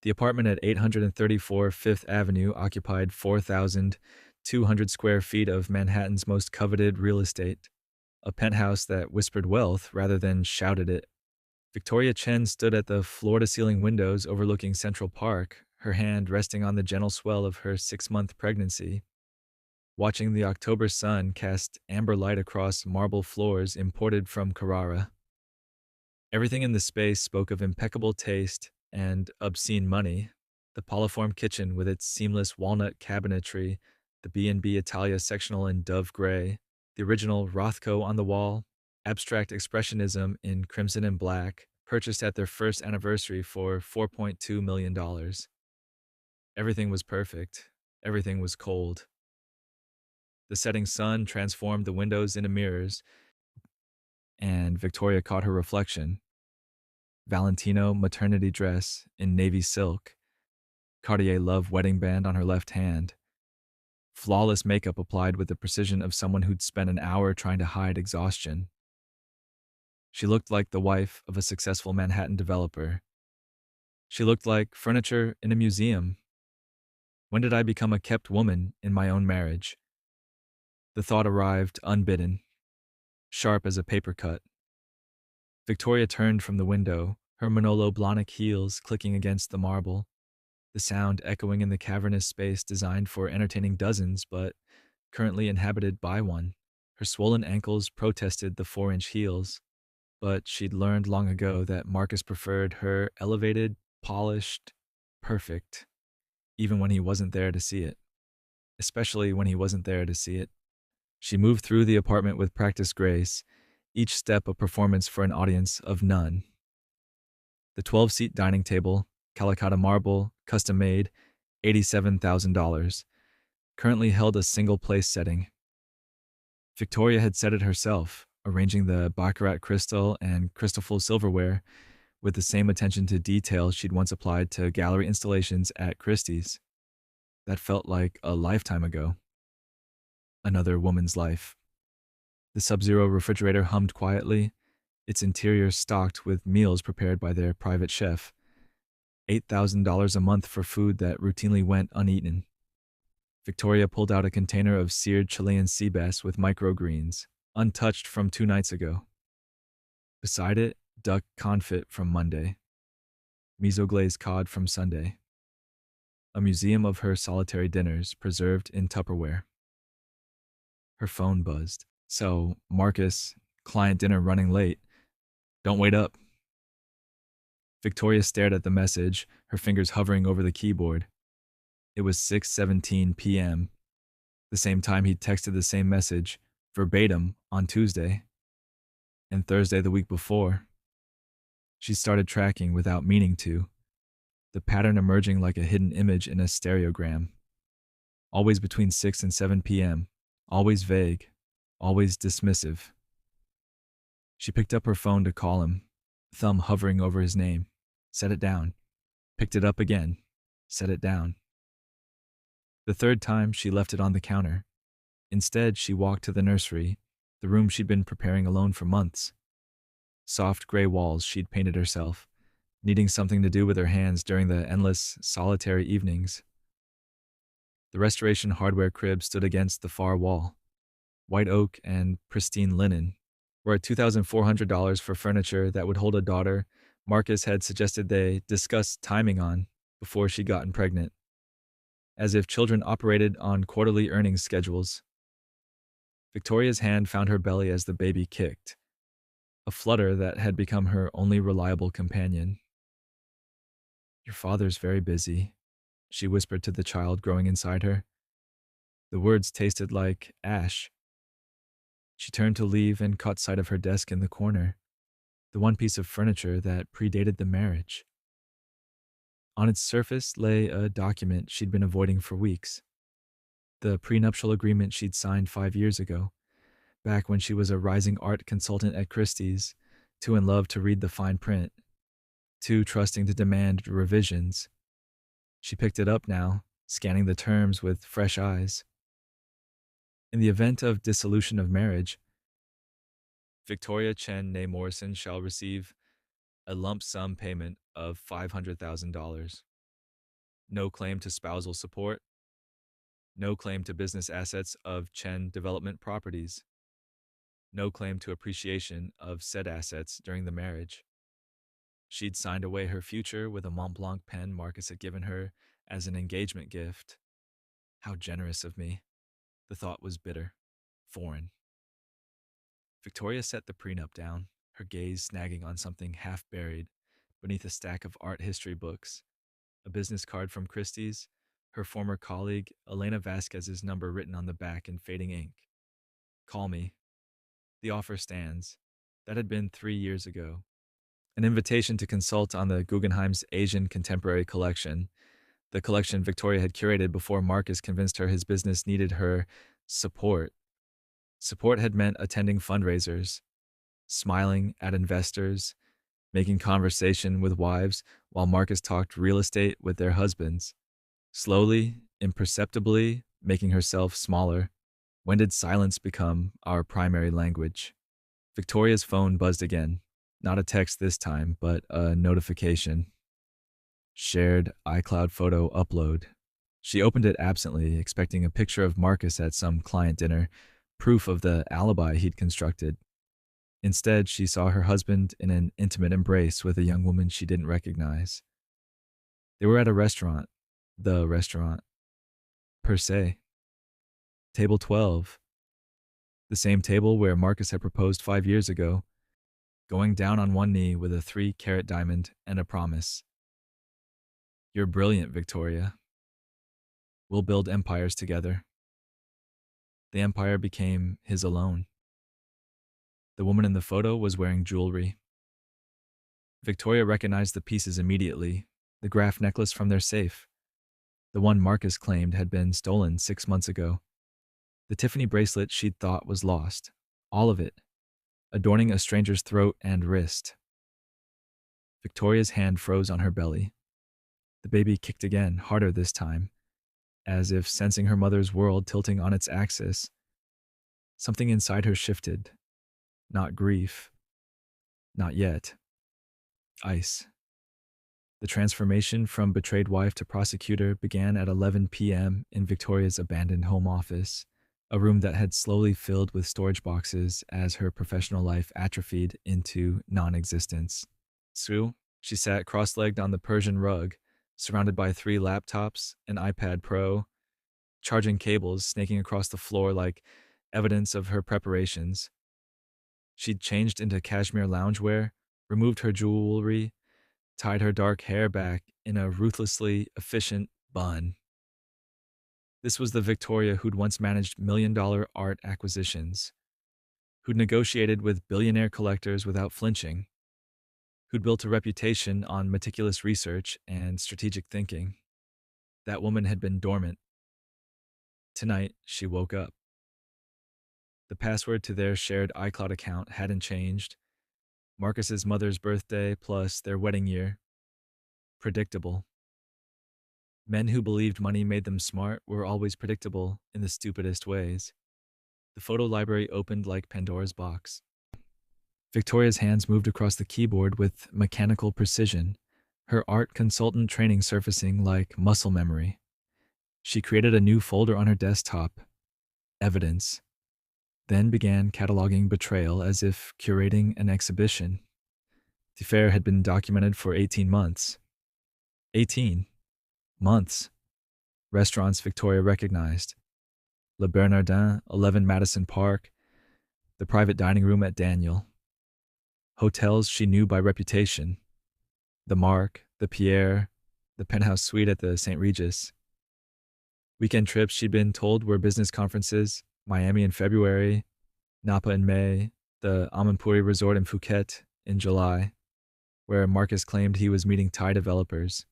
The apartment at 834 Fifth Avenue occupied 4,200 square feet of Manhattan's most coveted real estate, a penthouse that whispered wealth rather than shouted it. Victoria Chen stood at the floor-to-ceiling windows overlooking Central Park, her hand resting on the gentle swell of her 6-month pregnancy, watching the October sun cast amber light across marble floors imported from Carrara. Everything in the space spoke of impeccable taste and obscene money. The Poliform kitchen with its seamless walnut cabinetry, the B&B Italia sectional in dove gray, the original Rothko on the wall, abstract expressionism in crimson and black, purchased at their first anniversary for $4.2 million. Everything was perfect. Everything was cold. The setting sun transformed the windows into mirrors, and Victoria caught her reflection. Valentino maternity dress in navy silk, Cartier Love wedding band on her left hand, flawless makeup applied with the precision of someone who'd spent an hour trying to hide exhaustion. She looked like the wife of a successful Manhattan developer. She looked like furniture in a museum. When did I become a kept woman in my own marriage? The thought arrived unbidden, sharp as a paper cut. Victoria turned from the window, her Manolo Blahnik heels clicking against the marble, the sound echoing in the cavernous space designed for entertaining dozens but currently inhabited by one. Her swollen ankles protested the 4-inch heels, but she'd learned long ago that Marcus preferred her elevated, polished, perfect, even when he wasn't there to see it. Especially when he wasn't there to see it. She moved through the apartment with practiced grace, each step a performance for an audience of none. The 12-seat dining table, Calicut marble, custom-made, $87,000, currently held a single-place setting. Victoria had set it herself, arranging the baccarat crystal and crystal-full silverware with the same attention to detail she'd once applied to gallery installations at Christie's. That felt like a lifetime ago. Another woman's life. The Sub-Zero refrigerator hummed quietly, its interior stocked with meals prepared by their private chef. $8,000 a month for food that routinely went uneaten. Victoria pulled out a container of seared Chilean sea bass with microgreens, untouched from 2 nights ago. Beside it, duck confit from Monday. Miso glazed cod from Sunday. A museum of her solitary dinners preserved in Tupperware. Her phone buzzed. So, Marcus, client dinner running late. Don't wait up. Victoria stared at the message, her fingers hovering over the keyboard. It was 6:17 p.m., the same time he'd texted the same message, verbatim, on Tuesday. And Thursday the week before. She started tracking without meaning to, the pattern emerging like a hidden image in a stereogram. Always between 6 and 7 p.m., always vague, always dismissive. She picked up her phone to call him, thumb hovering over his name. Set it down. Picked it up again. Set it down. The third time, she left it on the counter. Instead, she walked to the nursery, the room she'd been preparing alone for months. Soft gray walls she'd painted herself, needing something to do with her hands during the endless, solitary evenings. The restoration hardware crib stood against the far wall. White oak and pristine linen. Were at $2,400 for furniture that would hold a daughter Marcus had suggested they discuss timing on before she'd gotten pregnant. As if children operated on quarterly earnings schedules. Victoria's hand found her belly as the baby kicked, a flutter that had become her only reliable companion. Your father's very busy, she whispered to the child growing inside her. The words tasted like ash. She turned to leave and caught sight of her desk in the corner, the one piece of furniture that predated the marriage. On its surface lay a document she'd been avoiding for weeks. The prenuptial agreement she'd signed 5 years ago, back when she was a rising art consultant at Christie's, too in love to read the fine print, too trusting to demand revisions. She picked it up now, scanning the terms with fresh eyes. In the event of dissolution of marriage, Victoria Chen Nay Morrison shall receive a lump sum payment of $500,000. No claim to spousal support. No claim to business assets of Chen Development Properties. No claim to appreciation of said assets during the marriage. She'd signed away her future with a Mont Blanc pen Marcus had given her as an engagement gift. How generous of me. The thought was bitter, foreign. Victoria set the prenup down, her gaze snagging on something half buried beneath a stack of art history books. A business card from Christie's, her former colleague Elena Vasquez's number written on the back in fading ink. Call me. The offer stands. That had been 3 years ago. An invitation to consult on the Guggenheim's Asian Contemporary Collection, the collection Victoria had curated before Marcus convinced her his business needed her support. Support had meant attending fundraisers, smiling at investors, making conversation with wives while Marcus talked real estate with their husbands, slowly, imperceptibly making herself smaller. When did silence become our primary language? Victoria's phone buzzed again. Not a text this time, but a notification. Shared iCloud photo upload. She opened it absently, expecting a picture of Marcus at some client dinner, proof of the alibi he'd constructed. Instead, she saw her husband in an intimate embrace with a young woman she didn't recognize. They were at a restaurant, the restaurant, per se. Table 12. The same table where Marcus had proposed 5 years ago, going down on one knee with a 3-carat diamond and a promise. You're brilliant, Victoria. We'll build empires together. The empire became his alone. The woman in the photo was wearing jewelry. Victoria recognized the pieces immediately, the Graf necklace from their safe. The one Marcus claimed had been stolen 6 months ago. The Tiffany bracelet she'd thought was lost. All of it, adorning a stranger's throat and wrist. Victoria's hand froze on her belly. The baby kicked again, harder this time, as if sensing her mother's world tilting on its axis. Something inside her shifted. Not grief. Not yet. Ice. The transformation from betrayed wife to prosecutor began at 11 p.m. in Victoria's abandoned home office, a room that had slowly filled with storage boxes as her professional life atrophied into non-existence. Sue, she sat cross-legged on the Persian rug, surrounded by 3 laptops, an iPad Pro, charging cables snaking across the floor like evidence of her preparations. She'd changed into cashmere loungewear, removed her jewelry, tied her dark hair back in a ruthlessly efficient bun. This was the Victoria who'd once managed million-dollar art acquisitions, who'd negotiated with billionaire collectors without flinching, who'd built a reputation on meticulous research and strategic thinking. That woman had been dormant. Tonight, she woke up. The password to their shared iCloud account hadn't changed. Marcus's mother's birthday plus their wedding year. Predictable. Men who believed money made them smart were always predictable in the stupidest ways. The photo library opened like Pandora's box. Victoria's hands moved across the keyboard with mechanical precision, her art consultant training surfacing like muscle memory. She created a new folder on her desktop, Evidence, then began cataloging betrayal as if curating an exhibition. The affair had been documented for 18 months. 18 months. Restaurants Victoria recognized. Le Bernardin, 11 Madison Park, the private dining room at Daniel. Hotels she knew by reputation. The Mark, the Pierre, the penthouse suite at the St. Regis. Weekend trips she'd been told were business conferences, Miami in February, Napa in May, the Amanpuri Resort in Phuket in July, where Marcus claimed he was meeting Thai developers.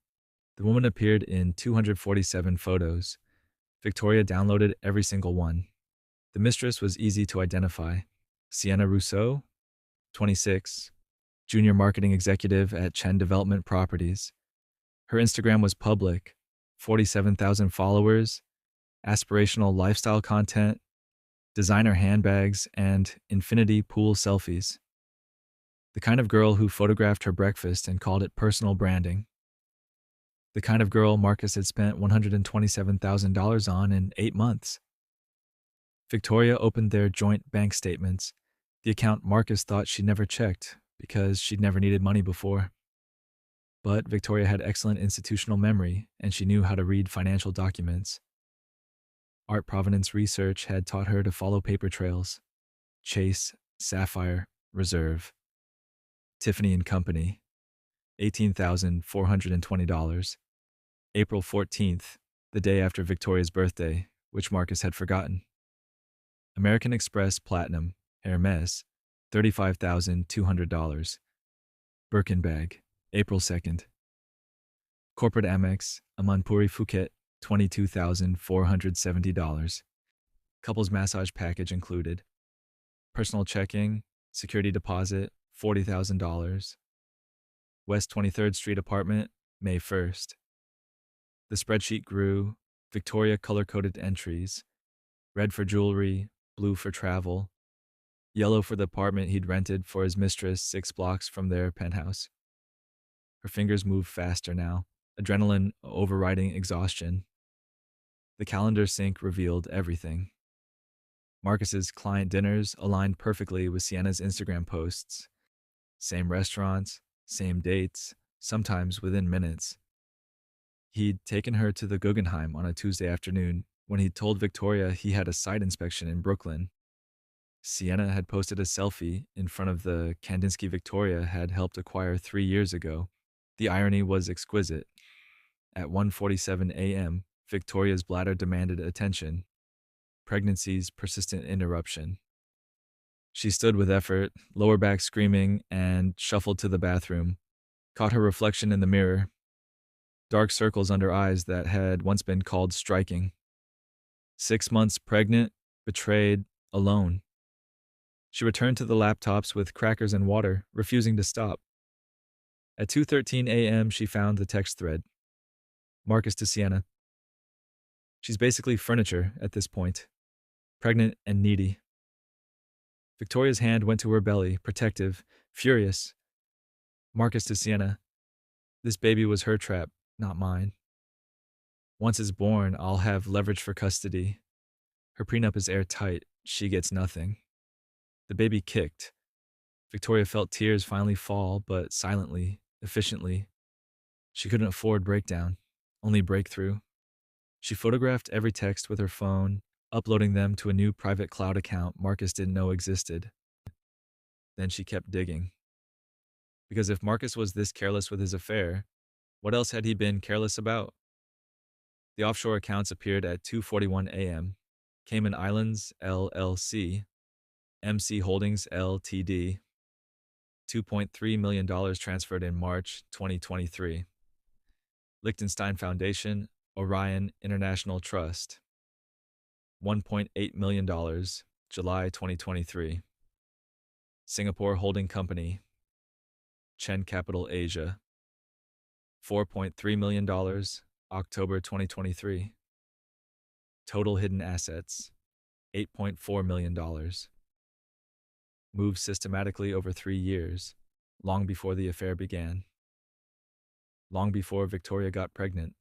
The woman appeared in 247 photos. Victoria downloaded every single one. The mistress was easy to identify. Sienna Rousseau, 26, junior marketing executive at Chen Development Properties. Her Instagram was public, 47,000 followers, aspirational lifestyle content, designer handbags, and infinity pool selfies. The kind of girl who photographed her breakfast and called it personal branding. The kind of girl Marcus had spent $127,000 on in 8 months. Victoria opened their joint bank statements, the account Marcus thought she never checked because she'd never needed money before. But Victoria had excellent institutional memory, and she knew how to read financial documents. Art provenance research had taught her to follow paper trails: Chase, Sapphire, Reserve. Tiffany and Company, $18,420. April 14th, the day after Victoria's birthday, which Marcus had forgotten. American Express Platinum, Hermes, $35,200. Birkin bag, April 2nd. Corporate Amex, Amanpuri Phuket, $22,470. Couples massage package included. Personal checking, security deposit, $40,000. West 23rd Street apartment, May 1st. The spreadsheet grew. Victoria color-coded entries: red for jewelry, blue for travel, yellow for the apartment he'd rented for his mistress 6 blocks from their penthouse. Her fingers moved faster now, adrenaline overriding exhaustion. The calendar sync revealed everything. Marcus's client dinners aligned perfectly with Sienna's Instagram posts. Same restaurants, same dates, sometimes within minutes. He'd taken her to the Guggenheim on a Tuesday afternoon when he'd told Victoria he had a site inspection in Brooklyn. Sienna had posted a selfie in front of the Kandinsky Victoria had helped acquire 3 years ago. The irony was exquisite. At 1:47 a.m., Victoria's bladder demanded attention. Pregnancy's persistent interruption. She stood with effort, lower back screaming, and shuffled to the bathroom. Caught her reflection in the mirror. Dark circles under eyes that had once been called striking. 6 months pregnant, betrayed, alone. She returned to the laptops with crackers and water, refusing to stop. At 2:13 a.m., she found the text thread. Marcus to Sienna. She's basically furniture at this point. Pregnant and needy. Victoria's hand went to her belly, protective, furious. Marcus to Sienna. This baby was her trap, not mine. Once it's born, I'll have leverage for custody. Her prenup is airtight. She gets nothing. The baby kicked. Victoria felt tears finally fall, but silently, efficiently. She couldn't afford breakdown, only breakthrough. She photographed every text with her phone, uploading them to a new private cloud account Marcus didn't know existed. Then she kept digging. Because if Marcus was this careless with his affair, what else had he been careless about? The offshore accounts appeared at 2:41 a.m. Cayman Islands, LLC. MC Holdings, Ltd. $2.3 million transferred in March 2023. Liechtenstein Foundation, Orion International Trust. $1.8 million, July 2023. Singapore Holding Company, Chen Capital Asia. $4.3 million, October 2023. Total hidden assets, $8.4 million. Moved systematically over 3 years, long before the affair began. Long before Victoria got pregnant.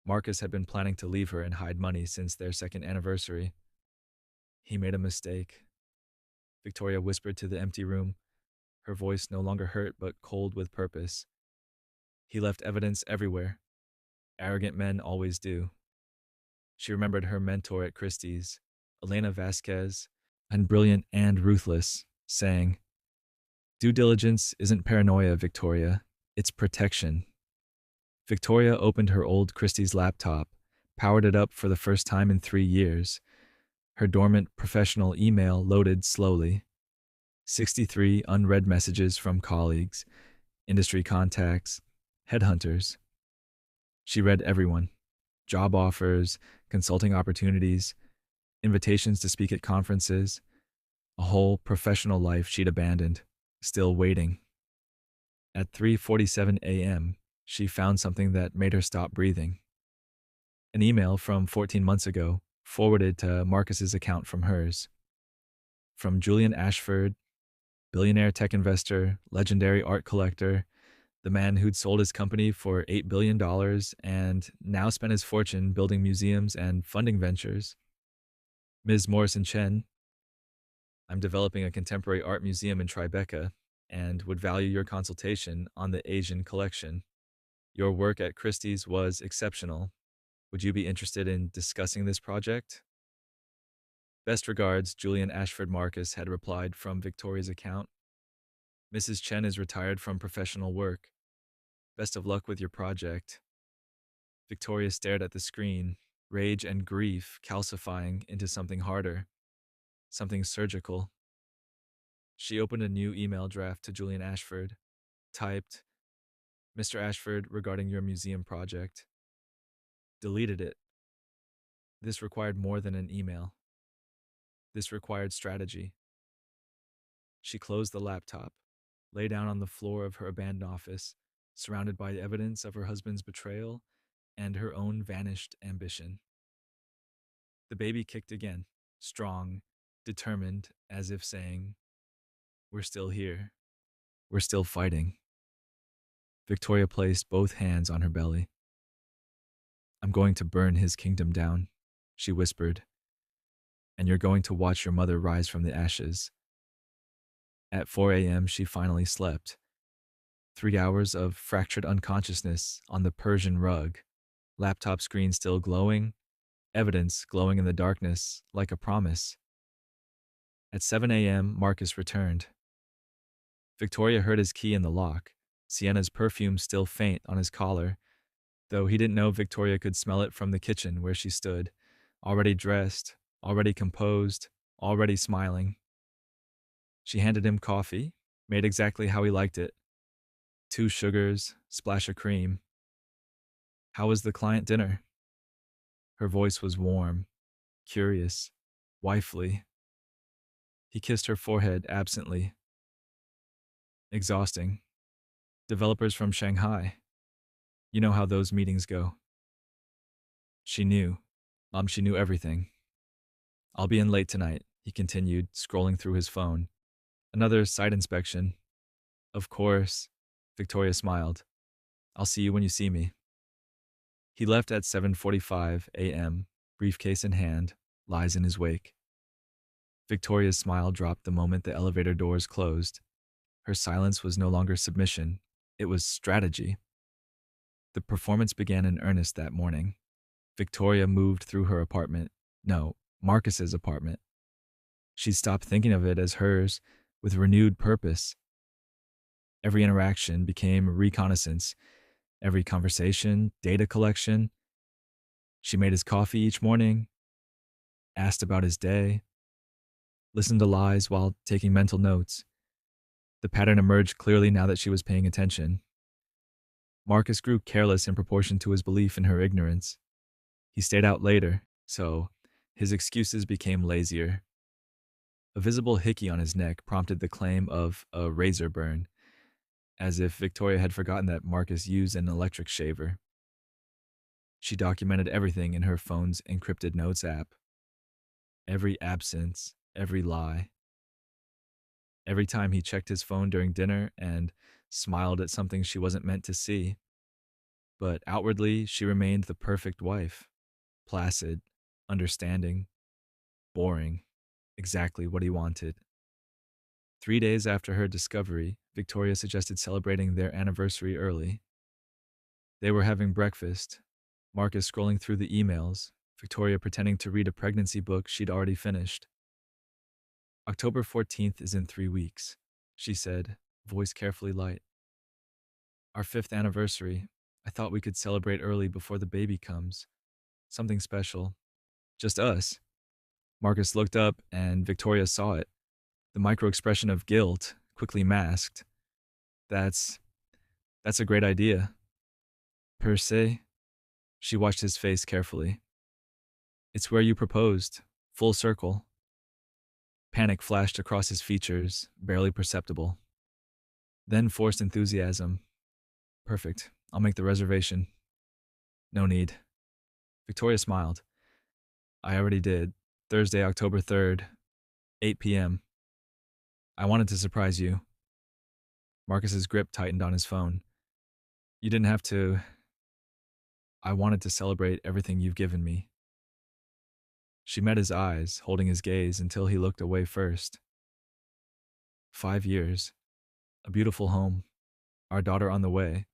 Marcus had been planning to leave her and hide money since their second anniversary. He made a mistake. Victoria whispered to the empty room, her voice no longer hurt but cold with purpose. He left evidence everywhere. Arrogant men always do. She remembered her mentor at Christie's, Elena Vasquez, and brilliant and ruthless, saying, "Due diligence isn't paranoia, Victoria. It's protection." Victoria opened her old Christie's laptop, powered it up for the first time in 3 years. Her dormant professional email loaded slowly. 63 unread messages from colleagues, industry contacts, headhunters. She read everyone. Job offers, consulting opportunities, invitations to speak at conferences, a whole professional life she'd abandoned, still waiting. At 3:47 a.m., she found something that made her stop breathing. An email from 14 months ago, forwarded to Marcus's account from hers. From Julian Ashford, billionaire tech investor, legendary art collector, The man who'd sold his company for $8 billion and now spent his fortune building museums and funding ventures. Ms. Morrison Chen, I'm developing a contemporary art museum in Tribeca and would value your consultation on the Asian collection. Your work at Christie's was exceptional. Would you be interested in discussing this project? Best regards, Julian Ashford Marcus had replied from Victoria's account. Mrs. Chen is retired from professional work. Best of luck with your project. Victoria stared at the screen, rage and grief calcifying into something harder, something surgical. She opened a new email draft to Julian Ashford, typed, Mr. Ashford, regarding your museum project. Deleted it. This required more than an email. This required strategy. She closed the laptop, lay down on the floor of her abandoned office, surrounded by evidence of her husband's betrayal and her own vanished ambition. The baby kicked again, strong, determined, as if saying, We're still here. We're still fighting. Victoria placed both hands on her belly. I'm going to burn his kingdom down, she whispered, and you're going to watch your mother rise from the ashes. At 4 a.m., she finally slept. 3 hours of fractured unconsciousness on the Persian rug, laptop screen still glowing, evidence glowing in the darkness like a promise. At 7 a.m., Marcus returned. Victoria heard his key in the lock, Sienna's perfume still faint on his collar, though he didn't know Victoria could smell it from the kitchen where she stood, already dressed, already composed, already smiling. She handed him coffee, made exactly how he liked it. 2 sugars, splash of cream. How was the client dinner? Her voice was warm, curious, wifely. He kissed her forehead absently. Exhausting. Developers from Shanghai. You know how those meetings go. She knew. She knew everything. I'll be in late tonight, he continued, scrolling through his phone. Another site inspection. Of course. Victoria smiled. I'll see you when you see me. He left at 7:45 a.m., briefcase in hand, lies in his wake. Victoria's smile dropped the moment the elevator doors closed. Her silence was no longer submission. It was strategy. The performance began in earnest that morning. Victoria moved through her apartment. No, Marcus's apartment. She stopped thinking of it as hers, with renewed purpose. Every interaction became reconnaissance, every conversation, data collection. She made his coffee each morning, asked about his day, listened to lies while taking mental notes. The pattern emerged clearly now that she was paying attention. Marcus grew careless in proportion to his belief in her ignorance. He stayed out later, so his excuses became lazier. A visible hickey on his neck prompted the claim of a razor burn, as if Victoria had forgotten that Marcus used an electric shaver. She documented everything in her phone's encrypted notes app. Every absence, every lie. Every time he checked his phone during dinner and smiled at something she wasn't meant to see. But outwardly, she remained the perfect wife. Placid, understanding, boring, exactly what he wanted. 3 days after her discovery, Victoria suggested celebrating their anniversary early. They were having breakfast, Marcus scrolling through the emails, Victoria pretending to read a pregnancy book she'd already finished. October 14th is in 3 weeks, she said, voice carefully light. Our 5th anniversary. I thought we could celebrate early before the baby comes. Something special. Just us. Marcus looked up and Victoria saw it. The micro-expression of guilt, quickly masked. That's a great idea. Per se? She watched his face carefully. It's where you proposed. Full circle. Panic flashed across his features, barely perceptible. Then forced enthusiasm. Perfect. I'll make the reservation. No need. Victoria smiled. I already did. Thursday, October 3rd, 8 p.m. I wanted to surprise you. Marcus's grip tightened on his phone. You didn't have to. I wanted to celebrate everything you've given me. She met his eyes, holding his gaze until he looked away first. 5 years. A beautiful home. Our daughter on the way.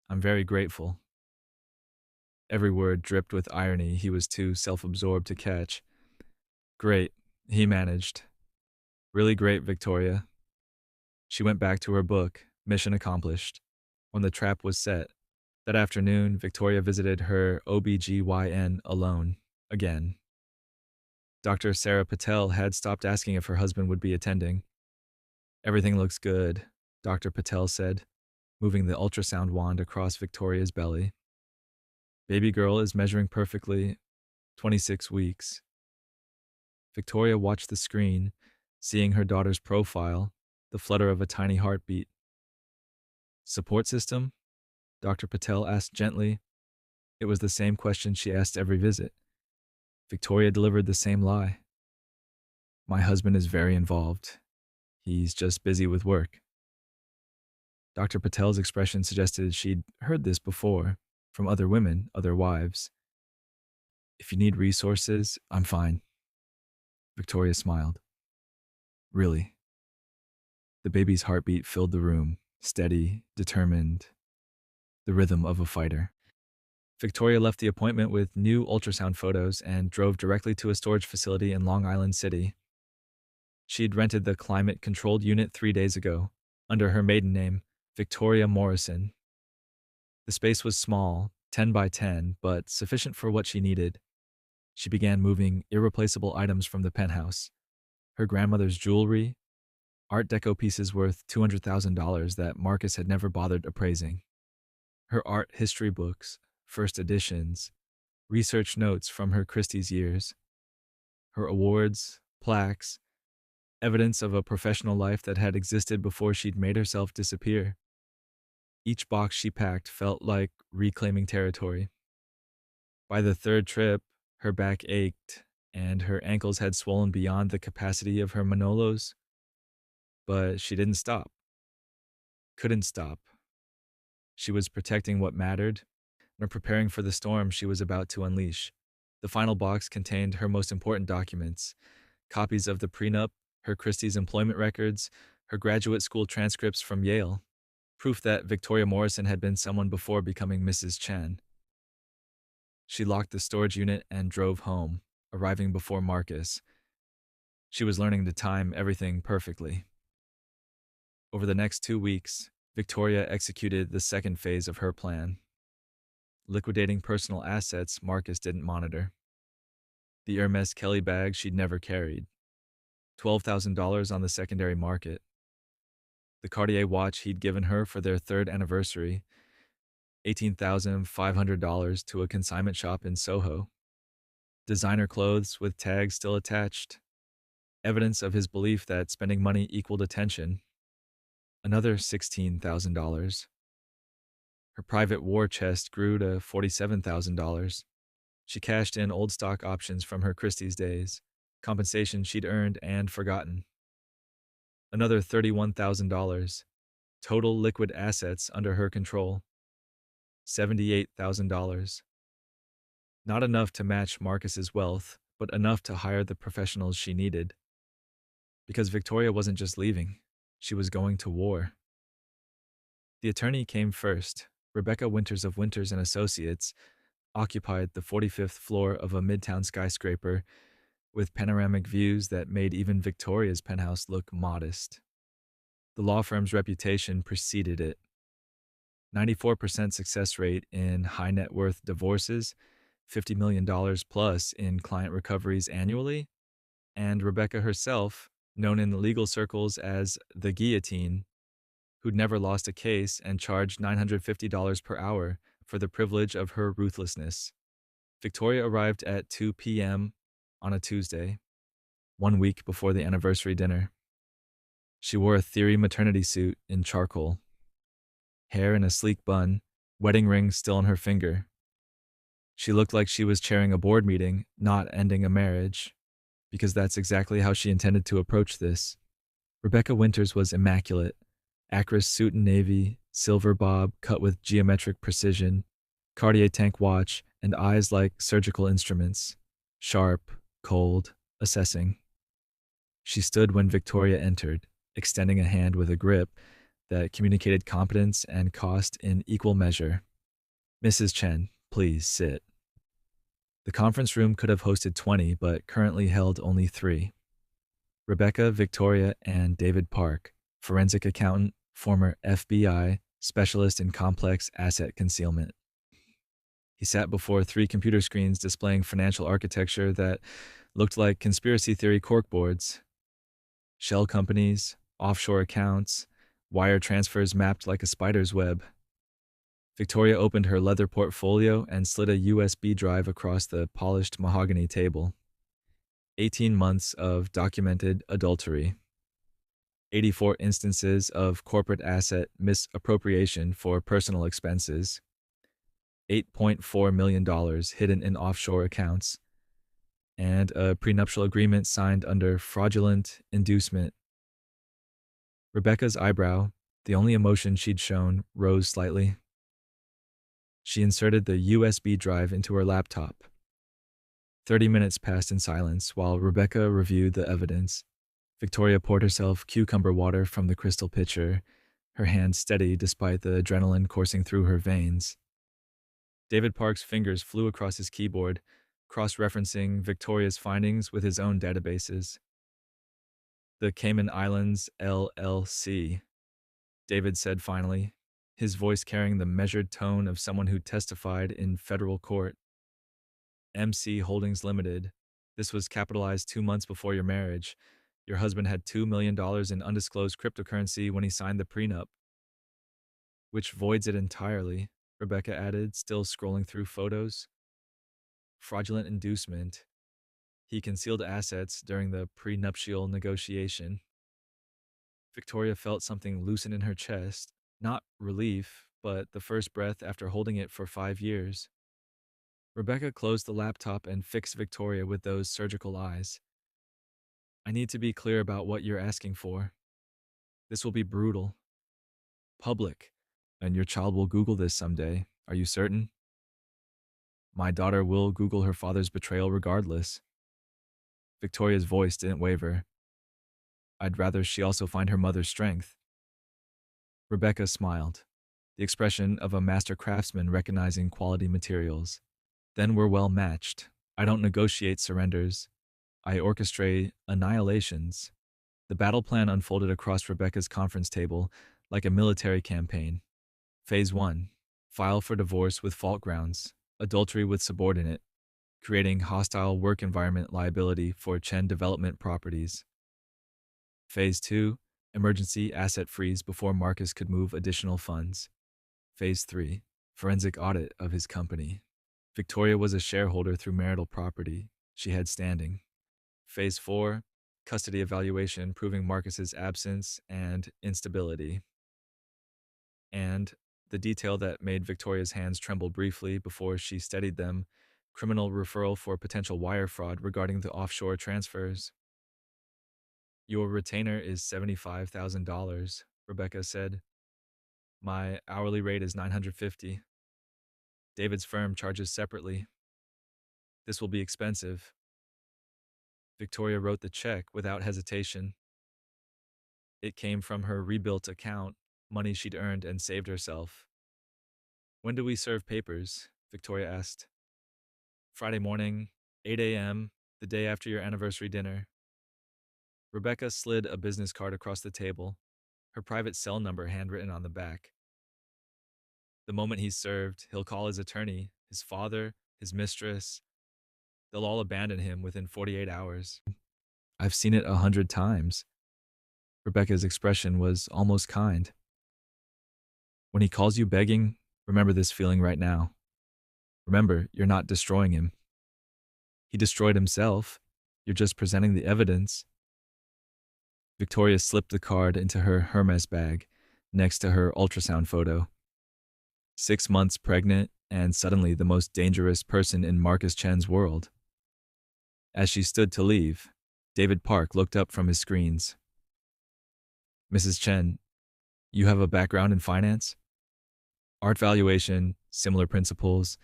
I'm very grateful. Every word dripped with irony he was too self-absorbed to catch. Great, he managed. Really great, Victoria. She went back to her book, mission accomplished. When the trap was set, that afternoon, Victoria visited her OBGYN alone, again. Dr. Sarah Patel had stopped asking if her husband would be attending. Everything looks good, Dr. Patel said, moving the ultrasound wand across Victoria's belly. Baby girl is measuring perfectly, 26 weeks. Victoria watched the screen, seeing her daughter's profile, the flutter of a tiny heartbeat. Support system? Dr. Patel asked gently. It was the same question she asked every visit. Victoria delivered the same lie. My husband is very involved. He's just busy with work. Dr. Patel's expression suggested she'd heard this before, from other women, other wives. If you need resources, I'm fine. Victoria smiled. Really? The baby's heartbeat filled the room, steady, determined, the rhythm of a fighter. Victoria left the appointment with new ultrasound photos and drove directly to a storage facility in Long Island City. She'd rented the climate-controlled unit 3 days ago, under her maiden name, Victoria Morrison. The space was small, 10 by 10, but sufficient for what she needed. She began moving irreplaceable items from the penthouse. Her grandmother's jewelry, Art Deco pieces worth $200,000 that Marcus had never bothered appraising. Her art history books, first editions, research notes from her Christie's years. Her awards, plaques, evidence of a professional life that had existed before she'd made herself disappear. Each box she packed felt like reclaiming territory. By the third trip, her back ached, and her ankles had swollen beyond the capacity of her Manolos. But she didn't stop. Couldn't stop. She was protecting what mattered, and preparing for the storm she was about to unleash. The final box contained her most important documents, copies of the prenup, her Christie's employment records, her graduate school transcripts from Yale, proof that Victoria Morrison had been someone before becoming Mrs. Chen. She locked the storage unit and drove home, arriving before Marcus. She was learning to time everything perfectly. Over the next 2 weeks, Victoria executed the second phase of her plan. Liquidating personal assets Marcus didn't monitor. The Hermes Kelly bag she'd never carried. $12,000 on the secondary market. The Cartier watch he'd given her for their 3rd anniversary. $18,500 to a consignment shop in Soho. Designer clothes with tags still attached. Evidence of his belief that spending money equaled attention. Another $16,000. Her private war chest grew to $47,000. She cashed in old stock options from her Christie's days, compensation she'd earned and forgotten. Another $31,000. Total liquid assets under her control. $78,000. Not enough to match Marcus's wealth, but enough to hire the professionals she needed. Because Victoria wasn't just leaving, she was going to war. The attorney came first. Rebecca Winters of Winters and Associates occupied the 45th floor of a midtown skyscraper with panoramic views that made even Victoria's penthouse look modest. The law firm's reputation preceded it. 94% success rate in high net worth divorces, $50 million plus in client recoveries annually, and Rebecca herself, known in the legal circles as the Guillotine, who'd never lost a case and charged $950 per hour for the privilege of her ruthlessness. Victoria arrived at 2 p.m. on a Tuesday, 1 week before the anniversary dinner. She wore a theory maternity suit in charcoal, hair in a sleek bun, wedding ring still on her finger. She looked like she was chairing a board meeting, not ending a marriage, because that's exactly how she intended to approach this. Rebecca Winters was immaculate, Acris suit and navy, silver bob cut with geometric precision, Cartier tank watch, and eyes like surgical instruments. Sharp, cold, assessing. She stood when Victoria entered, extending a hand with a grip that communicated competence and cost in equal measure. Mrs. Chen, please sit. The conference room could have hosted 20, but currently held only 3. Rebecca, Victoria, and David Park, forensic accountant, former FBI, specialist in complex asset concealment. He sat before 3 computer screens displaying financial architecture that looked like conspiracy theory corkboards. Shell companies, offshore accounts, wire transfers mapped like a spider's web. Victoria opened her leather portfolio and slid a USB drive across the polished mahogany table. 18 months of documented adultery. 84 instances of corporate asset misappropriation for personal expenses. $8.4 million hidden in offshore accounts. And a prenuptial agreement signed under fraudulent inducement. Rebecca's eyebrow, the only emotion she'd shown, rose slightly. She inserted the USB drive into her laptop. 30 minutes passed in silence while Rebecca reviewed the evidence. Victoria poured herself cucumber water from the crystal pitcher, her hand steady despite the adrenaline coursing through her veins. David Park's fingers flew across his keyboard, cross-referencing Victoria's findings with his own databases. The Cayman Islands LLC, David said finally, his voice carrying the measured tone of someone who testified in federal court. MC Holdings Limited. This was capitalized 2 months before your marriage. Your husband had $2 million in undisclosed cryptocurrency when he signed the prenup. Which voids it entirely, Rebecca added, still scrolling through photos. Fraudulent inducement. He concealed assets during the prenuptial negotiation. Victoria felt something loosen in her chest, not relief, but the first breath after holding it for 5 years. Rebecca closed the laptop and fixed Victoria with those surgical eyes. I need to be clear about what you're asking for. This will be brutal. Public. And your child will Google this someday. Are you certain? My daughter will Google her father's betrayal regardless. Victoria's voice didn't waver. I'd rather she also find her mother's strength. Rebecca smiled, the expression of a master craftsman recognizing quality materials. Then we're well matched. I don't negotiate surrenders. I orchestrate annihilations. The battle plan unfolded across Rebecca's conference table like a military campaign. Phase 1. File for divorce with fault grounds, adultery with subordinate, creating hostile work environment liability for Chen Development Properties. Phase 2. Emergency asset freeze before Marcus could move additional funds. Phase 3. Forensic audit of his company. Victoria was a shareholder through marital property. She had standing. Phase 4. Custody evaluation proving Marcus's absence and instability. And the detail that made Victoria's hands tremble briefly before she steadied them, criminal referral for potential wire fraud regarding the offshore transfers. Your retainer is $75,000, Rebecca said. My hourly rate is $950. David's firm charges separately. This will be expensive. Victoria wrote the check without hesitation. It came from her rebuilt account, money she'd earned and saved herself. When do we serve papers? Victoria asked. Friday morning, 8 a.m., the day after your anniversary dinner. Rebecca slid a business card across the table, her private cell number handwritten on the back. The moment he's served, he'll call his attorney, his father, his mistress. They'll all abandon him within 48 hours. I've seen it 100 times. Rebecca's expression was almost kind. When he calls you begging, remember this feeling right now. Remember, you're not destroying him. He destroyed himself. You're just presenting the evidence. Victoria slipped the card into her Hermes bag, next to her ultrasound photo. 6 months pregnant, and suddenly the most dangerous person in Marcus Chen's world. As she stood to leave, David Park looked up from his screens. Mrs. Chen, You have a background in finance? Art valuation, similar principles,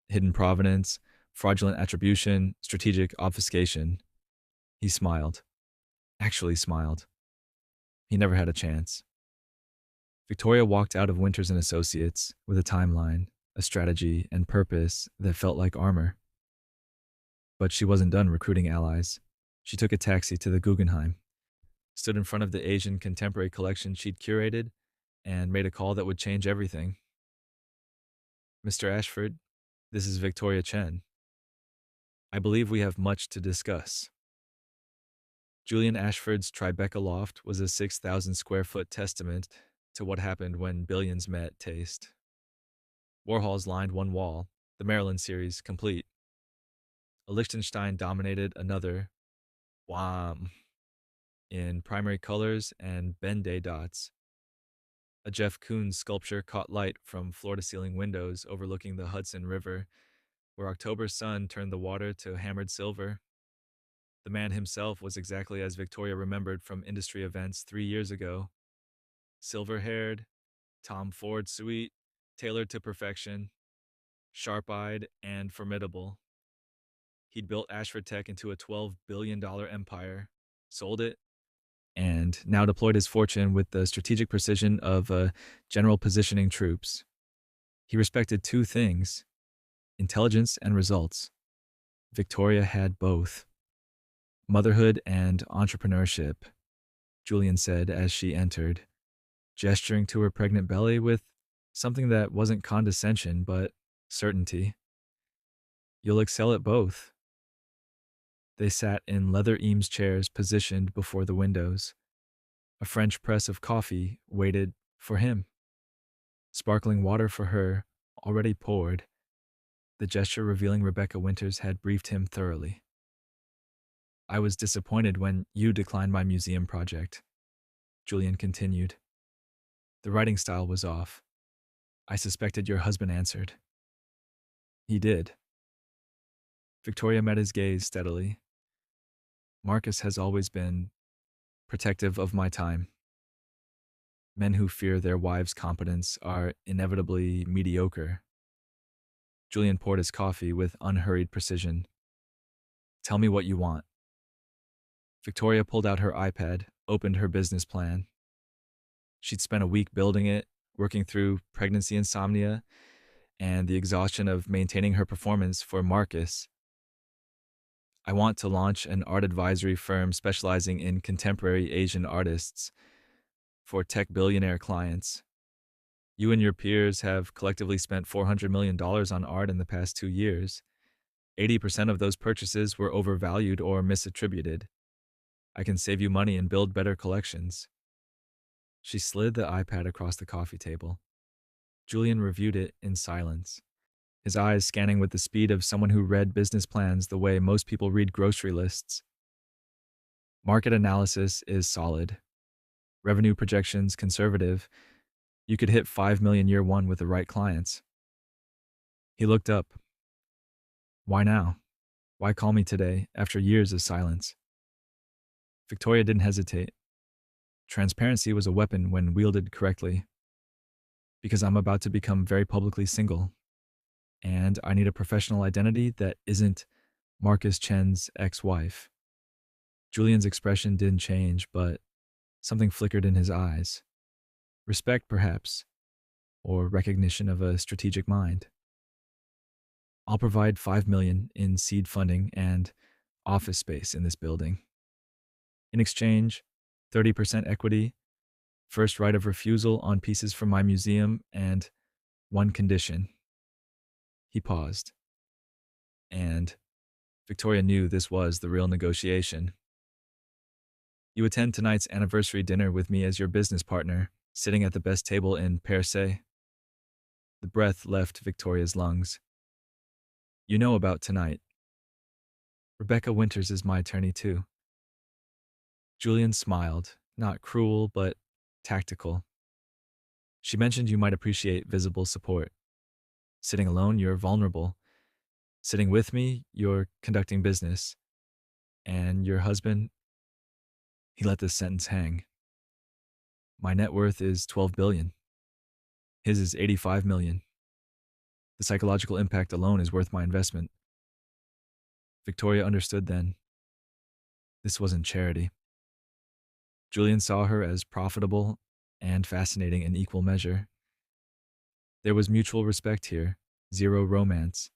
hidden provenance, fraudulent attribution, strategic obfuscation. He smiled. Actually smiled. He never had a chance. Victoria walked out of Winters and Associates with a timeline, a strategy, and purpose that felt like armor. But she wasn't done recruiting allies. She took a taxi to the Guggenheim, stood in front of the Asian contemporary collection she'd curated, and made a call that would change everything. Mr. Ashford, this is Victoria Chen. I believe we have much to discuss. Julian Ashford's Tribeca loft was a 6,000 square foot testament to what happened when billions met taste. Warhols lined one wall, the Maryland series complete. A Liechtenstein dominated another, wham, in primary colors and Ben-Day dots. A Jeff Koons sculpture caught light from floor-to-ceiling windows overlooking the Hudson River, where October's sun turned the water to hammered silver. The man himself was exactly as Victoria remembered from industry events 3 years ago. Silver-haired, Tom Ford sweet, tailored to perfection, sharp-eyed, and formidable. He'd built Ashford Tech into a $12 billion empire, sold it, and now deployed his fortune with the strategic precision of general positioning troops. He respected two things: intelligence and results. Victoria had both. Motherhood and entrepreneurship, Julian said as she entered, gesturing to her pregnant belly with something that wasn't condescension but certainty. You'll excel at both. They sat in leather Eames chairs positioned before the windows. A French press of coffee waited for him. Sparkling water for her, already poured. The gesture revealing Rebecca Winters had briefed him thoroughly. I was disappointed when you declined my museum project, Julian continued. The writing style was off. I suspected your husband answered. He did. Victoria met his gaze steadily. Marcus has always been protective of my time. Men who fear their wives' competence are inevitably mediocre. Julian poured his coffee with unhurried precision. Tell me what you want. Victoria pulled out her iPad, opened her business plan. She'd spent a week building it, working through pregnancy insomnia and the exhaustion of maintaining her performance for Marcus. I want to launch an art advisory firm specializing in contemporary Asian artists for tech billionaire clients. You and your peers have collectively spent $400 million on art in the past 2 years. 80% of those purchases were overvalued or misattributed. I can save you money and build better collections. She slid the iPad across the coffee table. Julian reviewed it in silence, his eyes scanning with the speed of someone who read business plans the way most people read grocery lists. Market analysis is solid. Revenue projections conservative. You could hit 5 million year one with the right clients. He looked up. Why now? Why call me today, after years of silence? Victoria didn't hesitate. Transparency was a weapon when wielded correctly. Because I'm about to become very publicly single, and I need a professional identity that isn't Marcus Chen's ex-wife. Julian's expression didn't change, but something flickered in his eyes. Respect, perhaps, or recognition of a strategic mind. I'll provide $5 million in seed funding and office space in this building. In exchange, 30% equity, first right of refusal on pieces from my museum, and one condition. He paused. And Victoria knew this was the real negotiation. You attend tonight's anniversary dinner with me as your business partner, sitting at the best table in Perse. The breath left Victoria's lungs. You know about tonight. Rebecca Winters is my attorney too. Julian smiled, not cruel, but tactical. She mentioned you might appreciate visible support. Sitting alone, you're vulnerable. Sitting with me, you're conducting business. And your husband, he let this sentence hang. My net worth is 12 billion. His is 85 million. The psychological impact alone is worth my investment. Victoria understood then. This wasn't charity. Julian saw her as profitable and fascinating in equal measure. There was mutual respect here, zero romance.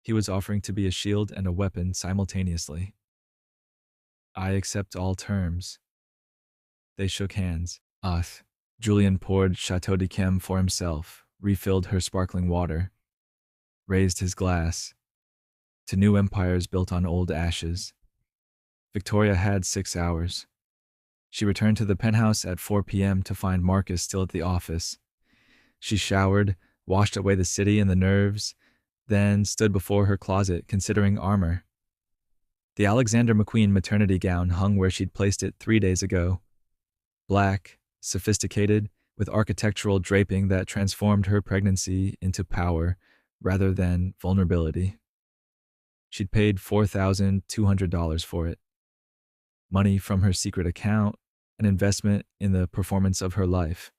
He was offering to be a shield and a weapon simultaneously. I accept all terms. They shook hands. Julian poured Chateau de Chem for himself, refilled her sparkling water, raised his glass. To new empires built on old ashes. Victoria had 6 hours. She returned to the penthouse at 4 p.m. to find Marcus still at the office. She showered, washed away the city and the nerves, then stood before her closet considering armor. The Alexander McQueen maternity gown hung where she'd placed it 3 days ago. Black, sophisticated, with architectural draping that transformed her pregnancy into power rather than vulnerability. She'd paid $4,200 for it. Money from her secret account, an investment in the performance of her life.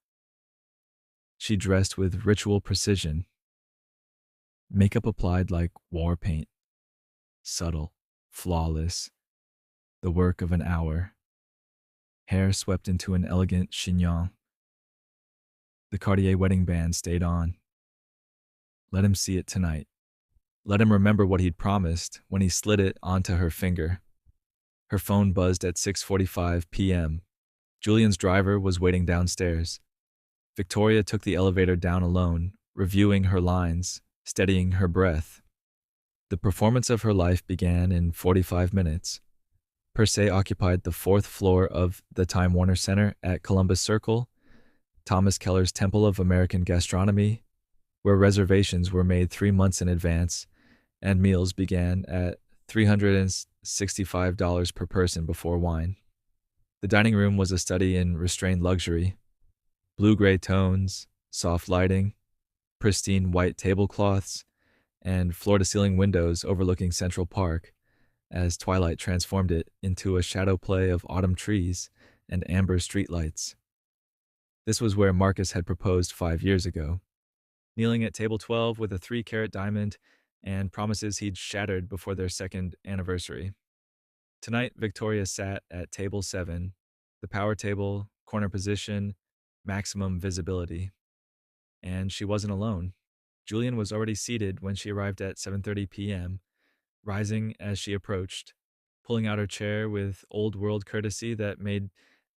She dressed with ritual precision. Makeup applied like war paint. Subtle, flawless, the work of an hour. Hair swept into an elegant chignon. The Cartier wedding band stayed on. Let him see it tonight. Let him remember what he'd promised when he slid it onto her finger. Her phone buzzed at 6:45 p.m. Julian's driver was waiting downstairs. Victoria took the elevator down alone, reviewing her lines, steadying her breath. The performance of her life began in 45 minutes. Per se occupied the 4th floor of the Time Warner Center at Columbus Circle, Thomas Keller's Temple of American Gastronomy, where reservations were made 3 months in advance, and meals began at $365 per person before wine. The dining room was a study in restrained luxury. Blue-gray tones, soft lighting, pristine white tablecloths, and floor-to-ceiling windows overlooking Central Park, as twilight transformed it into a shadow play of autumn trees and amber streetlights. This was where Marcus had proposed 5 years ago, kneeling at table 12 with a 3-carat diamond and promises he'd shattered before their 2nd anniversary. Tonight, Victoria sat at table 7, the power table, corner position, maximum visibility. And she wasn't alone. Julian was already seated when she arrived at 7:30 p.m., rising as she approached, pulling out her chair with old-world courtesy that made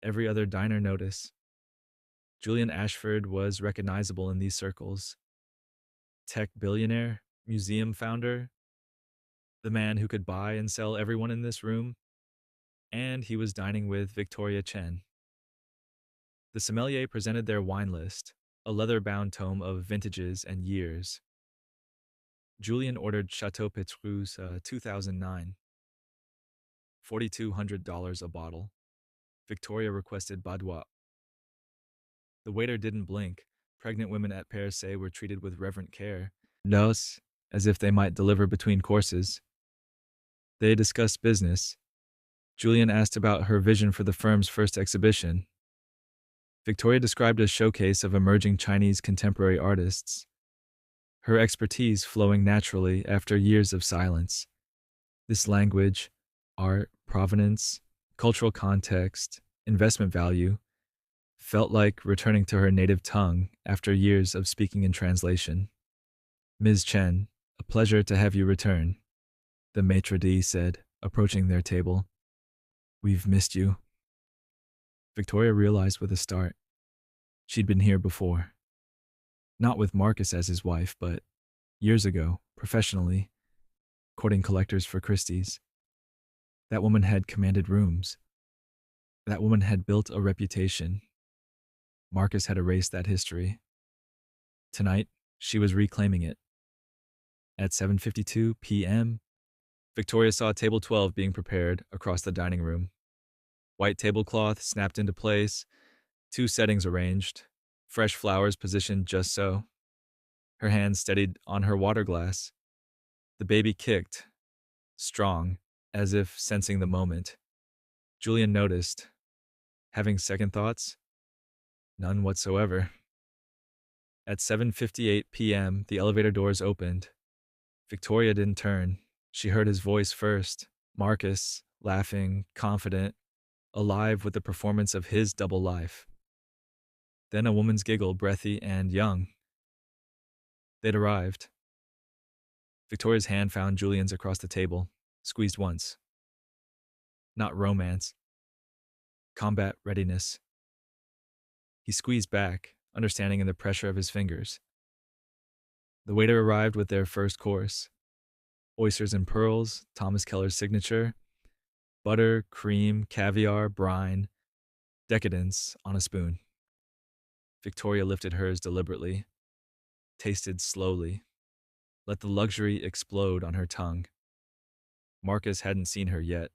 every other diner notice. Julian Ashford was recognizable in these circles. Tech billionaire, museum founder, the man who could buy and sell everyone in this room, and he was dining with Victoria Chen. The sommelier presented their wine list, a leather-bound tome of vintages and years. Julian ordered Chateau Petrus 2009, $4,200 a bottle. Victoria requested Badois. The waiter didn't blink. Pregnant women at Per Se were treated with reverent care, nos, as if they might deliver between courses. They discussed business. Julian asked about her vision for the firm's first exhibition. Victoria described a showcase of emerging Chinese contemporary artists, her expertise flowing naturally after years of silence. This language, art, provenance, cultural context, investment value, felt like returning to her native tongue after years of speaking in translation. Ms. Chen, a pleasure to have you return, the maitre d' said, approaching their table. We've missed you. Victoria realized with a start. She'd been here before. Not with Marcus as his wife, but years ago, professionally, courting collectors for Christie's. That woman had commanded rooms. That woman had built a reputation. Marcus had erased that history. Tonight, she was reclaiming it. At 7:52 p.m., Victoria saw table 12 being prepared across the dining room. White tablecloth snapped into place, 2 settings arranged, fresh flowers positioned just so. Her hands steadied on her water glass. The baby kicked, strong, as if sensing the moment. Julian noticed. Having second thoughts, None whatsoever. At 7:58 p.m., the elevator doors opened. Victoria didn't turn. She heard his voice first, Marcus, laughing, confident, alive with the performance of his double life. Then a woman's giggle, breathy and young. They'd arrived. Victoria's hand found Julian's across the table, squeezed once. Not romance. Combat readiness. He squeezed back, understanding in the pressure of his fingers. The waiter arrived with their first course. Oysters and pearls, Thomas Keller's signature, butter, cream, caviar, brine, decadence on a spoon. Victoria lifted hers deliberately, tasted slowly, let the luxury explode on her tongue. Marcus hadn't seen her yet.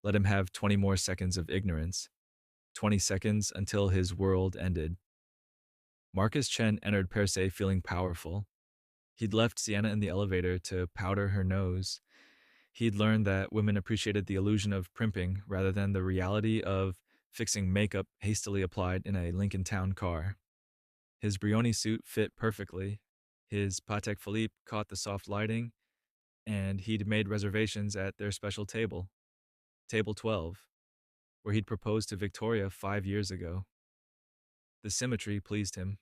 Let him have 20 more seconds of ignorance. 20 seconds until his world ended. Marcus Chen entered Per Se feeling powerful. He'd left Sienna in the elevator to powder her nose. He'd learned that women appreciated the illusion of primping rather than the reality of fixing makeup hastily applied in a Lincoln Town car. His Brioni suit fit perfectly. His Patek Philippe caught the soft lighting, and he'd made reservations at their special table, Table 12, where he'd proposed to Victoria 5 years ago. The symmetry pleased him.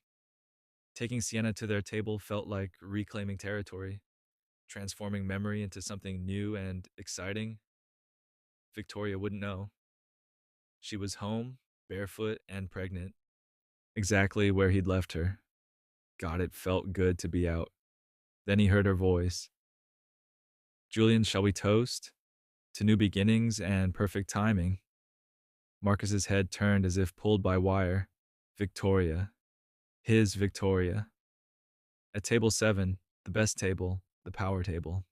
Taking Sienna to their table felt like reclaiming territory, transforming memory into something new and exciting. Victoria wouldn't know. She was home, barefoot and pregnant, exactly where he'd left her. God, it felt good to be out. Then he heard her voice. Julian, shall we toast? To new beginnings and perfect timing. Marcus's head turned as if pulled by wire. Victoria. His Victoria. At table 7, the best table, the power table.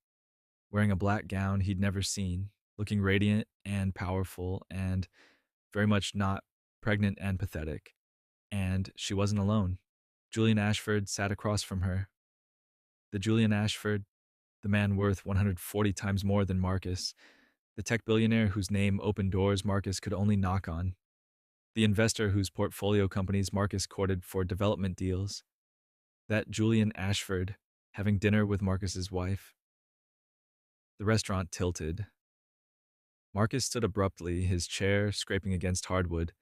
Wearing a black gown he'd never seen, looking radiant and powerful and very much not pregnant and pathetic. And she wasn't alone. Julian Ashford sat across from her. The Julian Ashford, the man worth 140 times more than Marcus, the tech billionaire whose name opened doors Marcus could only knock on, the investor whose portfolio companies Marcus courted for development deals, that Julian Ashford having dinner with Marcus's wife. The restaurant tilted. Marcus stood abruptly, his chair scraping against hardwood,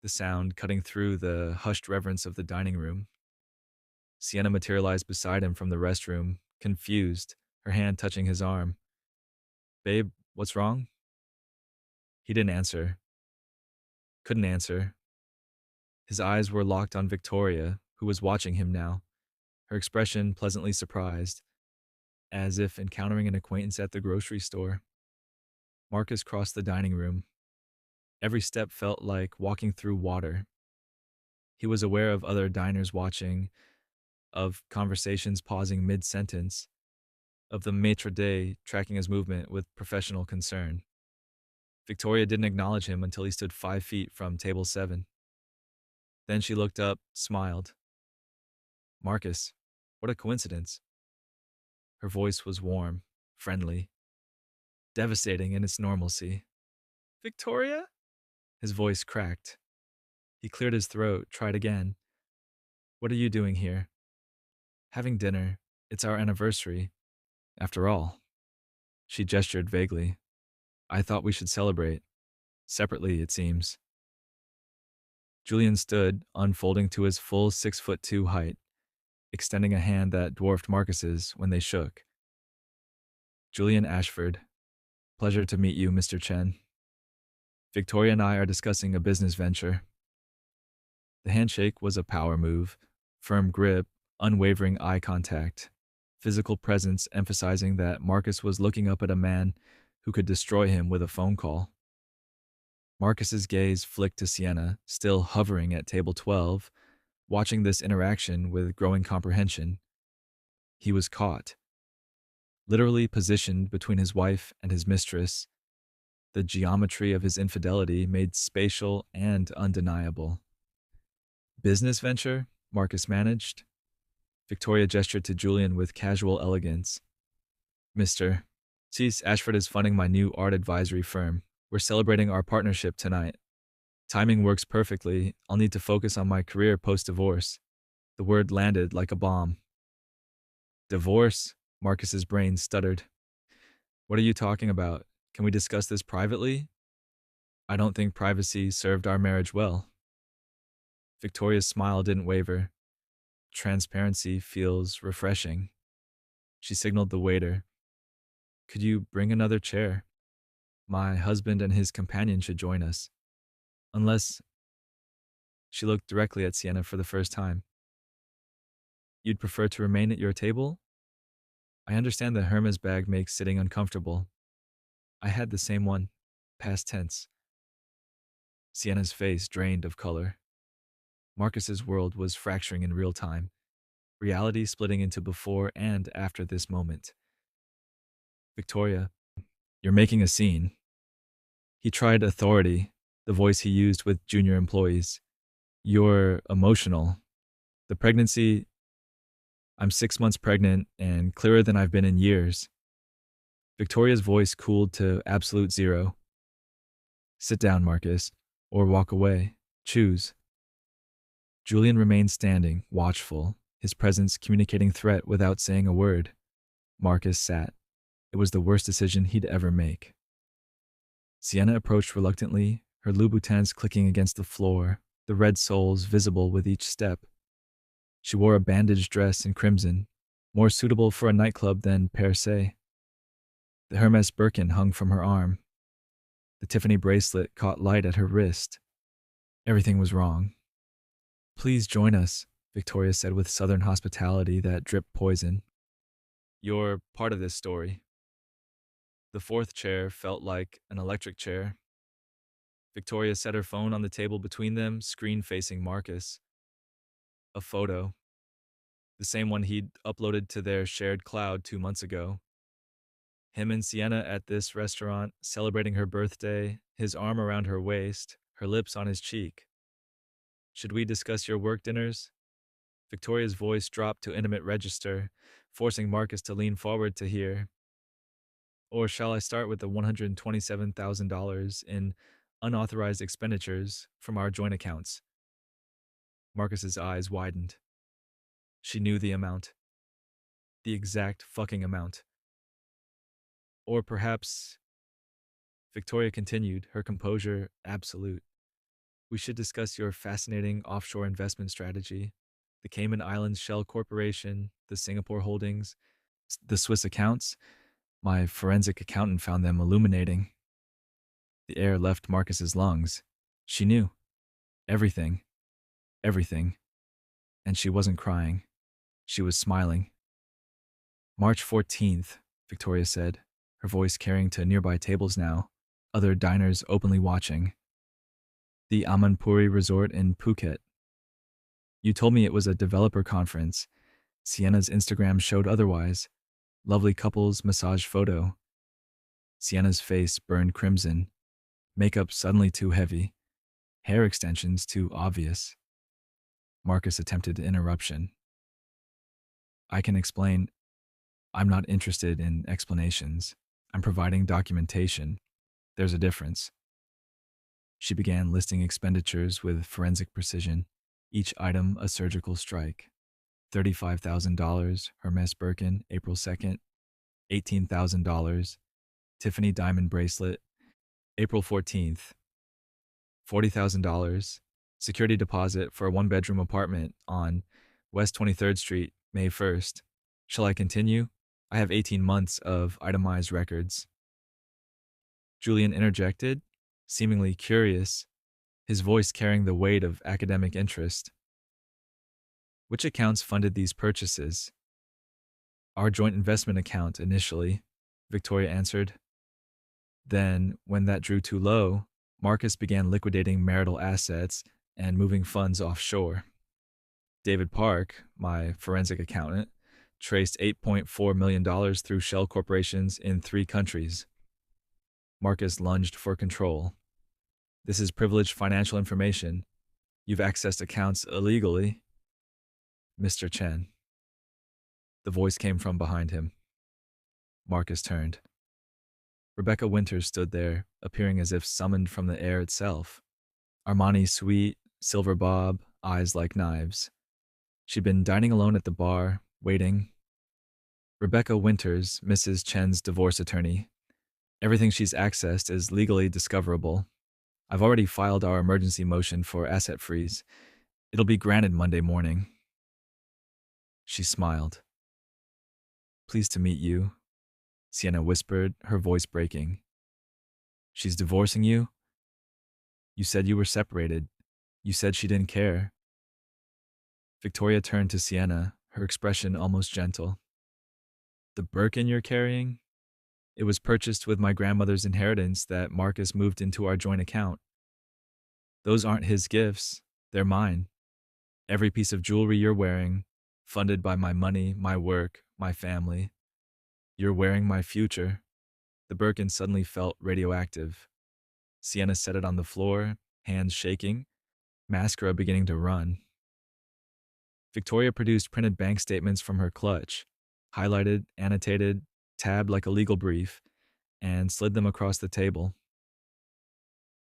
the sound cutting through the hushed reverence of the dining room. Sienna materialized beside him from the restroom, confused, her hand touching his arm. Babe, what's wrong? He didn't answer. Couldn't answer. His eyes were locked on Victoria, who was watching him now, her expression pleasantly surprised, as if encountering an acquaintance at the grocery store. Marcus crossed the dining room. Every step felt like walking through water. He was aware of other diners watching, of conversations pausing mid-sentence, of the maitre d' tracking his movement with professional concern. Victoria didn't acknowledge him until he stood 5 feet from table 7. Then she looked up, smiled. Marcus, what a coincidence. Her voice was warm, friendly, devastating in its normalcy. Victoria? His voice cracked. He cleared his throat, tried again. What are you doing here? Having dinner. It's our anniversary. After all. She gestured vaguely. I thought we should celebrate. Separately, it seems. Julian stood, unfolding to his full 6'2" height, extending a hand that dwarfed Marcus's when they shook. Julian Ashford. Pleasure to meet you, Mr. Chen. Victoria and I are discussing a business venture. The handshake was a power move, firm grip, unwavering eye contact, physical presence emphasizing that Marcus was looking up at a man who could destroy him with a phone call. Marcus's gaze flicked to Sienna, still hovering at table 12, watching this interaction with growing comprehension. He was caught. Literally positioned between his wife and his mistress, the geometry of his infidelity made spatial and undeniable. Business venture? Marcus managed. Victoria gestured to Julian with casual elegance. Mr. Cease Ashford is funding my new art advisory firm. We're celebrating our partnership tonight. Timing works perfectly. I'll need to focus on my career post-divorce. The word landed like a bomb. Divorce? Marcus's brain stuttered. What are you talking about? Can we discuss this privately? I don't think privacy served our marriage well. Victoria's smile didn't waver. Transparency feels refreshing. She signaled the waiter. Could you bring another chair? My husband and his companion should join us. Unless she looked directly at Sienna for the first time. You'd prefer to remain at your table? I understand the Hermes bag makes sitting uncomfortable. I had the same one. Past tense. Sienna's face drained of color. Marcus's world was fracturing in real time, reality splitting into before and after this moment. Victoria, you're making a scene. He tried authority, the voice he used with junior employees. You're emotional. The pregnancy, I'm 6 months pregnant and clearer than I've been in years. Victoria's voice cooled to absolute zero. Sit down, Marcus, or walk away. Choose. Julian remained standing, watchful, his presence communicating threat without saying a word. Marcus sat. It was the worst decision he'd ever make. Sienna approached reluctantly, her Louboutins clicking against the floor, the red soles visible with each step. She wore a bandaged dress in crimson, more suitable for a nightclub than per se. The Hermes Birkin hung from her arm. The Tiffany bracelet caught light at her wrist. Everything was wrong. Please join us, Victoria said with southern hospitality that dripped poison. You're part of this story. The fourth chair felt like an electric chair. Victoria set her phone on the table between them, screen facing Marcus. A photo. The same one he'd uploaded to their shared cloud 2 months ago. Him and Sienna at this restaurant, celebrating her birthday, his arm around her waist, her lips on his cheek. Should we discuss your work dinners? Victoria's voice dropped to intimate register, forcing Marcus to lean forward to hear. Or shall I start with the $127,000 in unauthorized expenditures from our joint accounts? Marcus's eyes widened. She knew the amount. The exact fucking amount. Or perhaps, Victoria continued, her composure absolute. We should discuss your fascinating offshore investment strategy, the Cayman Islands Shell Corporation, the Singapore holdings, the Swiss accounts. My forensic accountant found them illuminating. The air left Marcus's lungs. She knew. Everything. Everything. And she wasn't crying. She was smiling. March 14th, Victoria said, her voice carrying to nearby tables now, other diners openly watching. The Amanpuri Resort in Phuket. You told me it was a developer conference. Sienna's Instagram showed otherwise. Lovely couples massage photo. Sienna's face burned crimson. Makeup suddenly too heavy. Hair extensions too obvious. Marcus attempted interruption. I can explain. I'm not interested in explanations. I'm providing documentation. There's a difference. She began listing expenditures with forensic precision, each item a surgical strike. $35,000, Hermes Birkin, April 2nd. $18,000, Tiffany diamond bracelet, April 14th. $40,000, security deposit for a one-bedroom apartment on West 23rd Street, May 1st. Shall I continue? I have 18 months of itemized records. Julian interjected, seemingly curious, his voice carrying the weight of academic interest. Which accounts funded these purchases? Our joint investment account initially, Victoria answered. Then, when that drew too low, Marcus began liquidating marital assets and moving funds offshore. David Park, my forensic accountant, traced $8.4 million through shell corporations in 3 countries. Marcus lunged for control. This is privileged financial information. You've accessed accounts illegally. Mr. Chen. The voice came from behind him. Marcus turned. Rebecca Winters stood there, appearing as if summoned from the air itself. Armani suite, silver bob, eyes like knives. She'd been dining alone at the bar, waiting. Rebecca Winters, Mrs. Chen's divorce attorney. Everything she's accessed is legally discoverable. I've already filed our emergency motion for asset freeze. It'll be granted Monday morning. She smiled. Pleased to meet you, Sienna whispered, her voice breaking. She's divorcing you? You said you were separated. You said she didn't care. Victoria turned to Sienna, her expression almost gentle. The Birkin you're carrying? It was purchased with my grandmother's inheritance that Marcus moved into our joint account. Those aren't his gifts, they're mine. Every piece of jewelry you're wearing, funded by my money, my work, my family. You're wearing my future. The Birkin suddenly felt radioactive. Sienna set it on the floor, hands shaking, mascara beginning to run. Victoria produced printed bank statements from her clutch, highlighted, annotated, tabbed like a legal brief, and slid them across the table.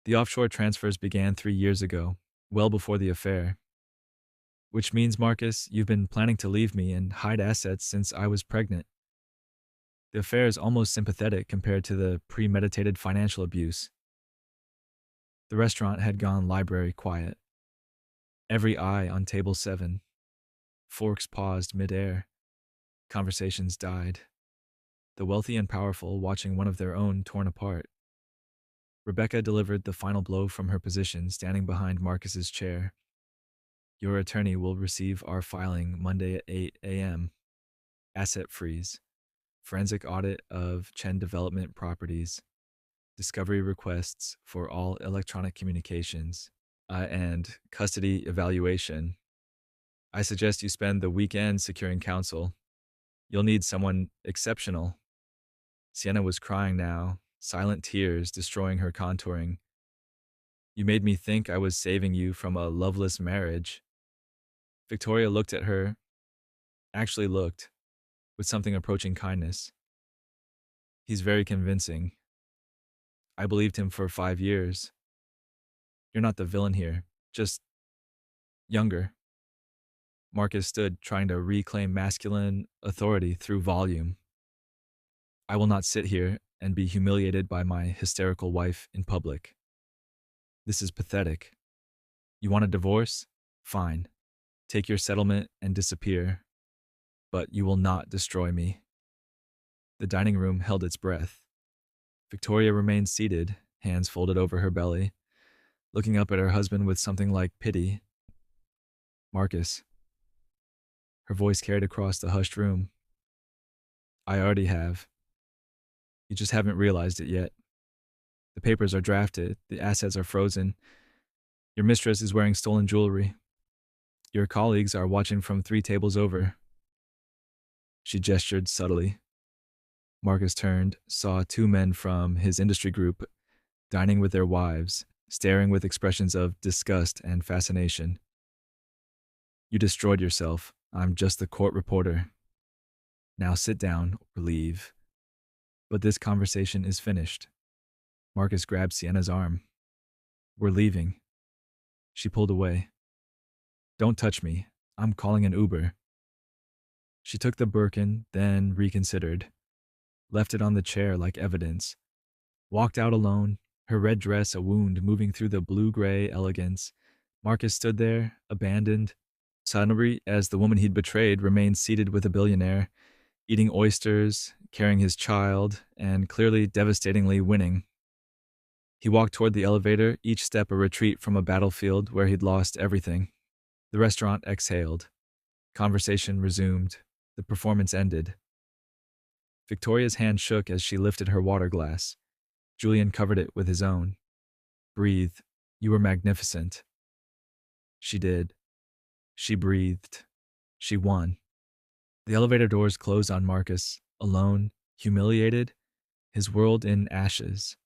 The offshore transfers began 3 years ago, well before the affair. Which means, Marcus, you've been planning to leave me and hide assets since I was pregnant. The affair is almost sympathetic compared to the premeditated financial abuse. The restaurant had gone library quiet. Every eye on table 7. Forks paused midair. Conversations died. The wealthy and powerful watching one of their own torn apart. Rebecca delivered the final blow from her position, standing behind Marcus's chair. Your attorney will receive our filing Monday at 8 a.m. Asset freeze. Forensic audit of Chen Development properties. Discovery requests for all electronic communications. And custody evaluation. I suggest you spend the weekend securing counsel. You'll need someone exceptional. Sienna was crying now, silent tears destroying her contouring. You made me think I was saving you from a loveless marriage. Victoria looked at her, actually looked, with something approaching kindness. He's very convincing. I believed him for 5 years. You're not the villain here, just younger. Marcus stood, trying to reclaim masculine authority through volume. I will not sit here and be humiliated by my hysterical wife in public. This is pathetic. You want a divorce? Fine. Take your settlement and disappear. But you will not destroy me. The dining room held its breath. Victoria remained seated, hands folded over her belly, looking up at her husband with something like pity. Marcus. Her voice carried across the hushed room. I already have. You just haven't realized it yet. The papers are drafted, the assets are frozen. Your mistress is wearing stolen jewelry. Your colleagues are watching from 3 tables over. She gestured subtly. Marcus turned, saw 2 men from his industry group dining with their wives, staring with expressions of disgust and fascination. You destroyed yourself. I'm just the court reporter. Now sit down or leave. But this conversation is finished. Marcus grabbed Sienna's arm. We're leaving. She pulled away. Don't touch me. I'm calling an Uber. She took the Birkin, then reconsidered. Left it on the chair like evidence. Walked out alone, her red dress a wound moving through the blue-gray elegance. Marcus stood there, abandoned. Suddenly, as the woman he'd betrayed remained seated with a billionaire, eating oysters, carrying his child, and clearly devastatingly winning. He walked toward the elevator, each step a retreat from a battlefield where he'd lost everything. The restaurant exhaled. Conversation resumed. The performance ended. Victoria's hand shook as she lifted her water glass. Julian covered it with his own. Breathe. You were magnificent. She did. She breathed. She won. The elevator doors closed on Marcus, alone, humiliated, his world in ashes.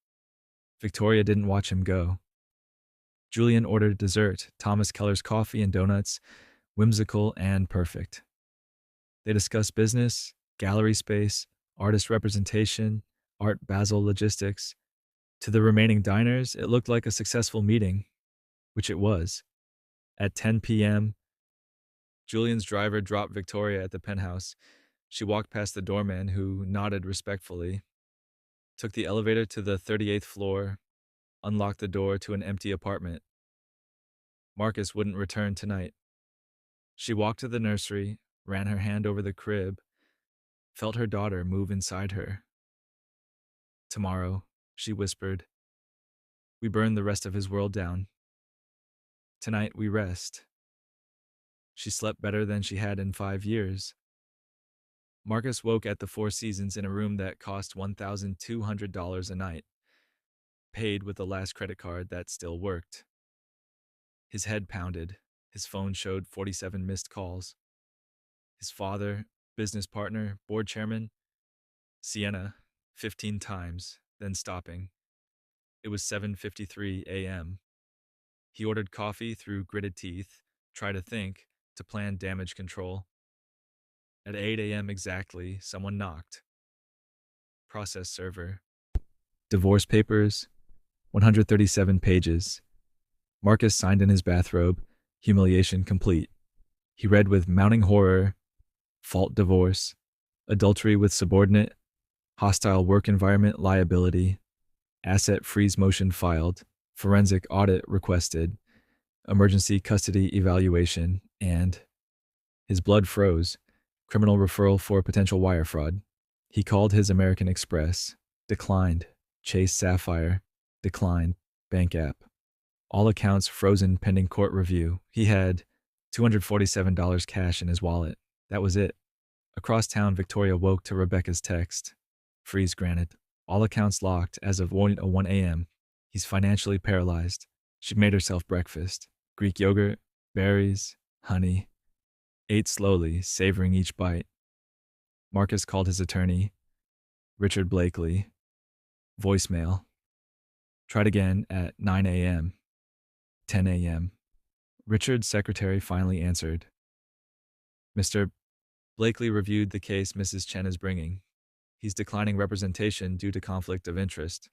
Victoria didn't watch him go. Julian ordered dessert, Thomas Keller's coffee and donuts, whimsical and perfect. They discussed business, gallery space, artist representation, Art Basel logistics. To the remaining diners, it looked like a successful meeting. which it was. At 10 p.m., Julian's driver dropped Victoria at the penthouse. She walked past the doorman, who nodded respectfully, took the elevator to the 38th floor, unlocked the door to an empty apartment. Marcus wouldn't return tonight. She walked to the nursery, ran her hand over the crib, felt her daughter move inside her. Tomorrow, she whispered, we burn the rest of his world down. Tonight we rest. She slept better than she had in 5 years. Marcus woke at the Four Seasons in a room that cost $1,200 a night, paid with the last credit card that still worked. His head pounded. His phone showed 47 missed calls. His father, business partner, board chairman, Sienna, 15 times, then stopping. It was 7:53 a.m. He ordered coffee through gritted teeth, tried to think, to plan damage control. At 8 a.m. exactly, someone knocked. Process server. Divorce papers, 137 pages. Marcus signed in his bathrobe, humiliation complete. He read with mounting horror, fault divorce, adultery with subordinate, hostile work environment liability, asset freeze motion filed, forensic audit requested, emergency custody evaluation, and his blood froze, criminal referral for potential wire fraud. He called his American Express, declined, Chase Sapphire, declined, bank app. All accounts frozen pending court review. He had $247 cash in his wallet. That was it. Across town, Victoria woke to Rebecca's text. Freeze granted. All accounts locked as of 1 a.m. He's financially paralyzed. She made herself breakfast. Greek yogurt, berries, honey. Ate slowly, savoring each bite. Marcus called his attorney, Richard Blakely. Voicemail. Tried again at 9 a.m. 10 a.m. Richard's secretary finally answered. Mr. Blakely reviewed the case Mrs. Chen is bringing. He's declining representation due to conflict of interest.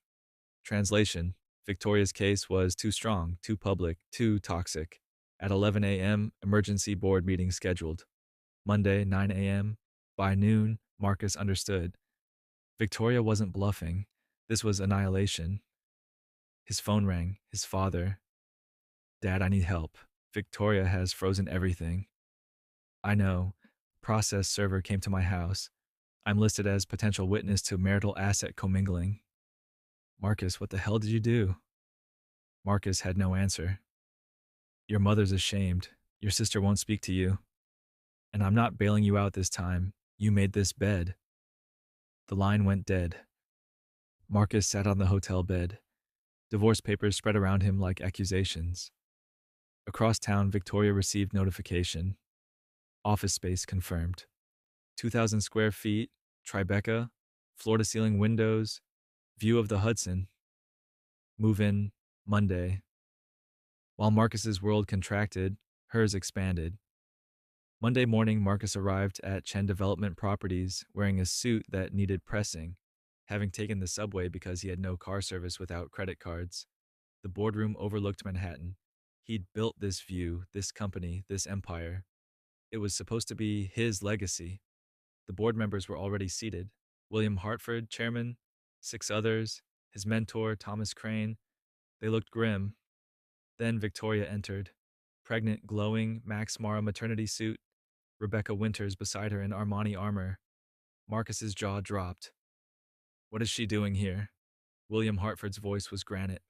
Translation: Victoria's case was too strong, too public, too toxic. At 11 a.m., emergency board meeting scheduled. Monday, 9 a.m. By noon, Marcus understood. Victoria wasn't bluffing. This was annihilation. His phone rang. His father. Dad, I need help. Victoria has frozen everything. I know. Process server came to my house. I'm listed as potential witness to marital asset commingling. Marcus, what the hell did you do? Marcus had no answer. Your mother's ashamed. Your sister won't speak to you. And I'm not bailing you out this time. You made this bed. The line went dead. Marcus sat on the hotel bed. Divorce papers spread around him like accusations. Across town, Victoria received notification. Office space confirmed. 2,000 square feet, Tribeca, floor-to-ceiling windows, view of the Hudson. Move in Monday. While Marcus's world contracted, hers expanded. Monday morning, Marcus arrived at Chen Development Properties wearing a suit that needed pressing, having taken the subway because he had no car service without credit cards. The boardroom overlooked Manhattan. He'd built this view, this company, this empire. It was supposed to be his legacy. The board members were already seated. William Hartford, chairman, 6 others, his mentor, Thomas Crane. They looked grim. Then Victoria entered. Pregnant, glowing, Max Mara maternity suit. Rebecca Winters beside her in Armani armor. Marcus's jaw dropped. What is she doing here? William Hartford's voice was granite.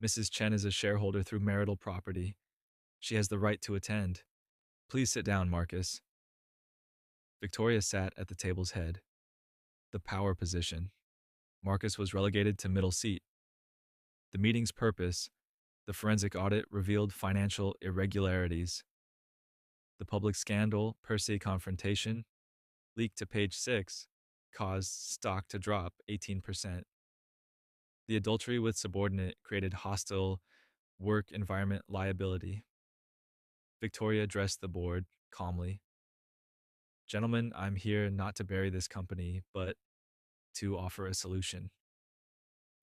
Mrs. Chen is a shareholder through marital property. She has the right to attend. Please sit down, Marcus. Victoria sat at the table's head. The power position. Marcus was relegated to middle seat. The meeting's purpose: the forensic audit revealed financial irregularities. The public scandal, per se confrontation, leaked to page 6, caused stock to drop 18%. The adultery with subordinate created hostile work environment liability. Victoria addressed the board calmly. Gentlemen, I'm here not to bury this company, but to offer a solution.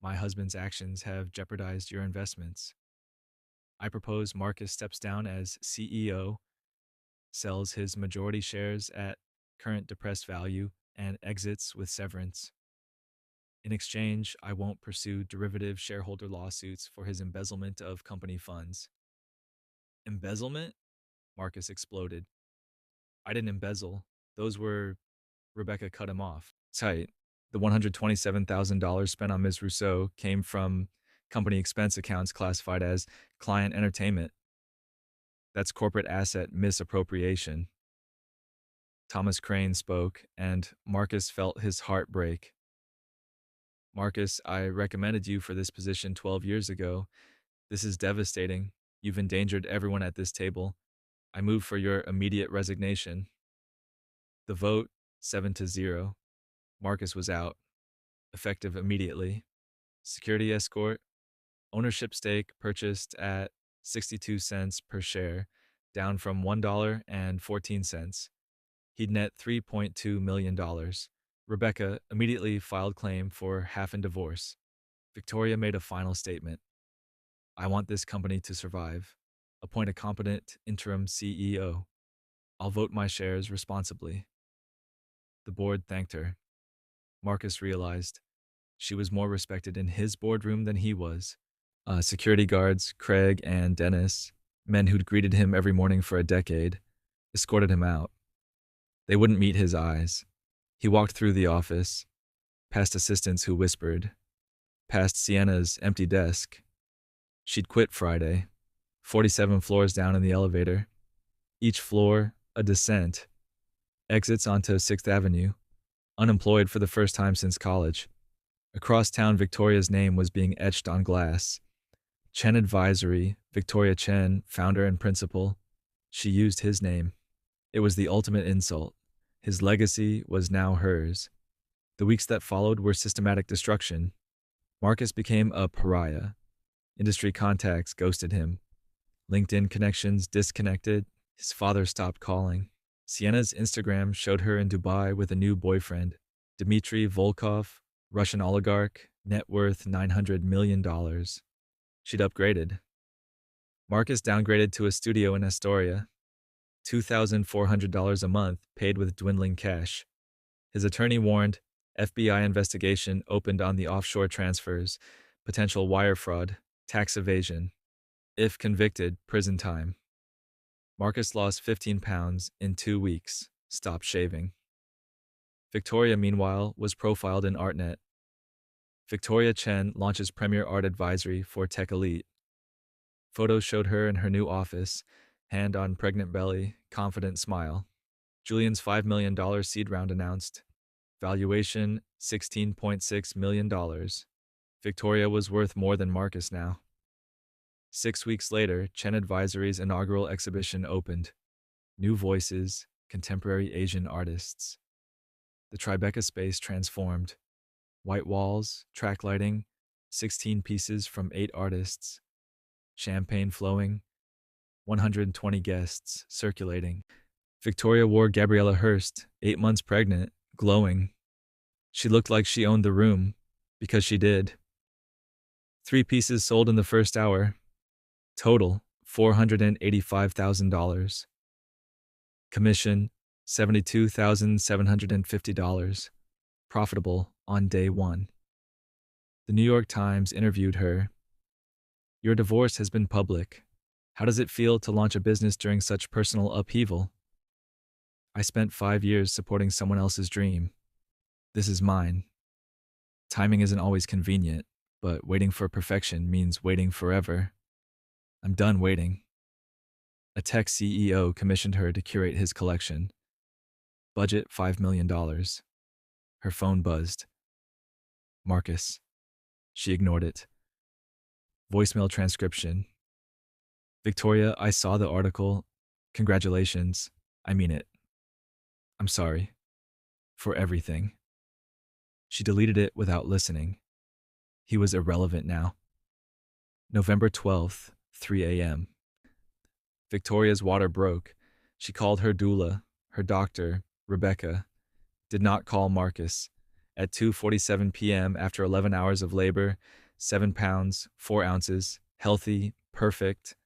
My husband's actions have jeopardized your investments. I propose Marcus steps down as CEO, sells his majority shares at current depressed value, and exits with severance. In exchange, I won't pursue derivative shareholder lawsuits for his embezzlement of company funds. Embezzlement? Marcus exploded. I didn't embezzle. Those were. Rebecca cut him off. Tight. The $127,000 spent on Ms. Rousseau came from company expense accounts classified as client entertainment. That's corporate asset misappropriation. Thomas Crane spoke, and Marcus felt his heart break. Marcus, I recommended you for this position 12 years ago. This is devastating. You've endangered everyone at this table. I move for your immediate resignation. The vote, 7-0. Marcus was out, effective immediately. Security escort, ownership stake purchased at 62 cents per share, down from $1.14. He'd net $3.2 million. Rebecca immediately filed claim for half and divorce. Victoria made a final statement. I want this company to survive. Appoint a competent interim CEO. I'll vote my shares responsibly. The board thanked her. Marcus realized she was more respected in his boardroom than he was. Security guards, Craig and Dennis, men who'd greeted him every morning for a decade, escorted him out. They wouldn't meet his eyes. He walked through the office, past assistants who whispered, past Sienna's empty desk. She'd quit Friday, 47 floors down in the elevator. Each floor, a descent. Exits onto 6th Avenue. Unemployed for the first time since college. Across town, Victoria's name was being etched on glass. Chen Advisory, Victoria Chen, founder and principal. She used his name. It was the ultimate insult. His legacy was now hers. The weeks that followed were systematic destruction. Marcus became a pariah. Industry contacts ghosted him. LinkedIn connections disconnected. His father stopped calling. Sienna's Instagram showed her in Dubai with a new boyfriend, Dmitry Volkov, Russian oligarch, net worth $900 million. She'd upgraded. Marcus downgraded to a studio in Astoria, $2,400 a month, paid with dwindling cash. His attorney warned FBI investigation opened on the offshore transfers, potential wire fraud, tax evasion. If convicted, prison time. Marcus lost 15 pounds in 2 weeks, stopped shaving. Victoria, meanwhile, was profiled in ArtNet. Victoria Chen launches Premier Art Advisory for Tech Elite. Photos showed her in her new office, hand on pregnant belly, confident smile. Julian's $5 million seed round announced. Valuation, $16.6 million. Victoria was worth more than Marcus now. 6 weeks later, Chen Advisory's inaugural exhibition opened. New voices, contemporary Asian artists. The Tribeca space transformed. White walls, track lighting, 16 pieces from 8 artists. Champagne flowing, 120 guests circulating. Victoria wore Gabriella Hearst, 8 months pregnant, glowing. She looked like she owned the room, because she did. 3 pieces sold in the first hour. Total, $485,000. Commission, $72,750. Profitable on day 1. The New York Times interviewed her. Your divorce has been public. How does it feel to launch a business during such personal upheaval? I spent 5 years supporting someone else's dream. This is mine. Timing isn't always convenient, but waiting for perfection means waiting forever. I'm done waiting. A tech CEO commissioned her to curate his collection. Budget $5 million. Her phone buzzed. Marcus. She ignored it. Voicemail transcription. Victoria, I saw the article. Congratulations. I mean it. I'm sorry. For everything. She deleted it without listening. He was irrelevant now. November 12th, 3 a.m. Victoria's water broke. She called her doula, her doctor, Rebecca. Did not call Marcus. At 2:47 p.m., after 11 hours of labor, 7 pounds, 4 ounces, healthy, perfect,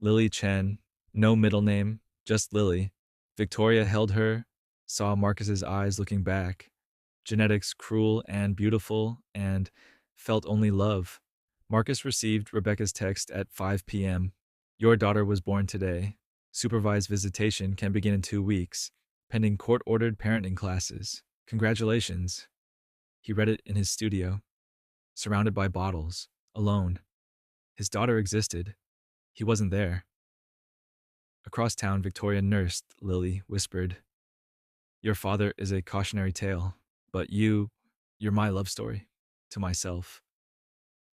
Lily Chen, no middle name, just Lily. Victoria held her, saw Marcus's eyes looking back. Genetics cruel and beautiful, and felt only love. Marcus received Rebecca's text at 5 p.m. Your daughter was born today. Supervised visitation can begin in 2 weeks, pending court-ordered parenting classes. Congratulations. He read it in his studio, surrounded by bottles, alone. His daughter existed. He wasn't there. Across town, Victoria nursed, Lily whispered. Your father is a cautionary tale, but you're my love story. To myself.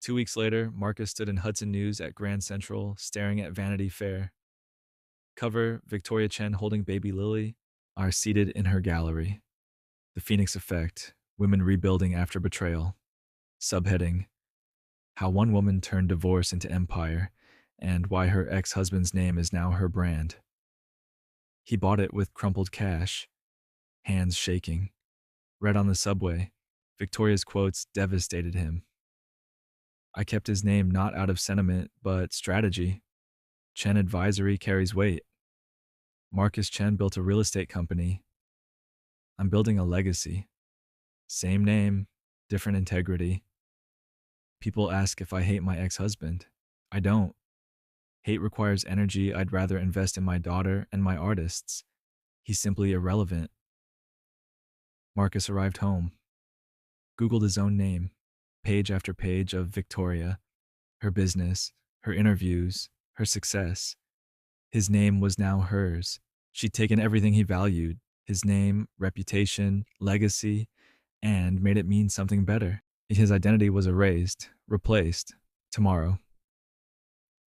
2 weeks later, Marcus stood in Hudson News at Grand Central, staring at Vanity Fair. Cover, Victoria Chen holding baby Lily, are seated in her gallery. The Phoenix Effect, Women Rebuilding After Betrayal. Subheading, How One Woman Turned Divorce into Empire, and Why Her Ex-Husband's Name is Now Her Brand. He bought it with crumpled cash, hands shaking. Read on the subway, Victoria's quotes devastated him. I kept his name not out of sentiment, but strategy. Chen Advisory carries weight. Marcus Chen built a real estate company. I'm building a legacy. Same name, different integrity. People ask if I hate my ex-husband. I don't. Hate requires energy I'd rather invest in my daughter and my artists. He's simply irrelevant. Marcus arrived home. Googled his own name. Page after page of Victoria. Her business, her interviews, her success. His name was now hers. She'd taken everything he valued, his name, reputation, legacy, and made it mean something better. His identity was erased, replaced, tomorrow.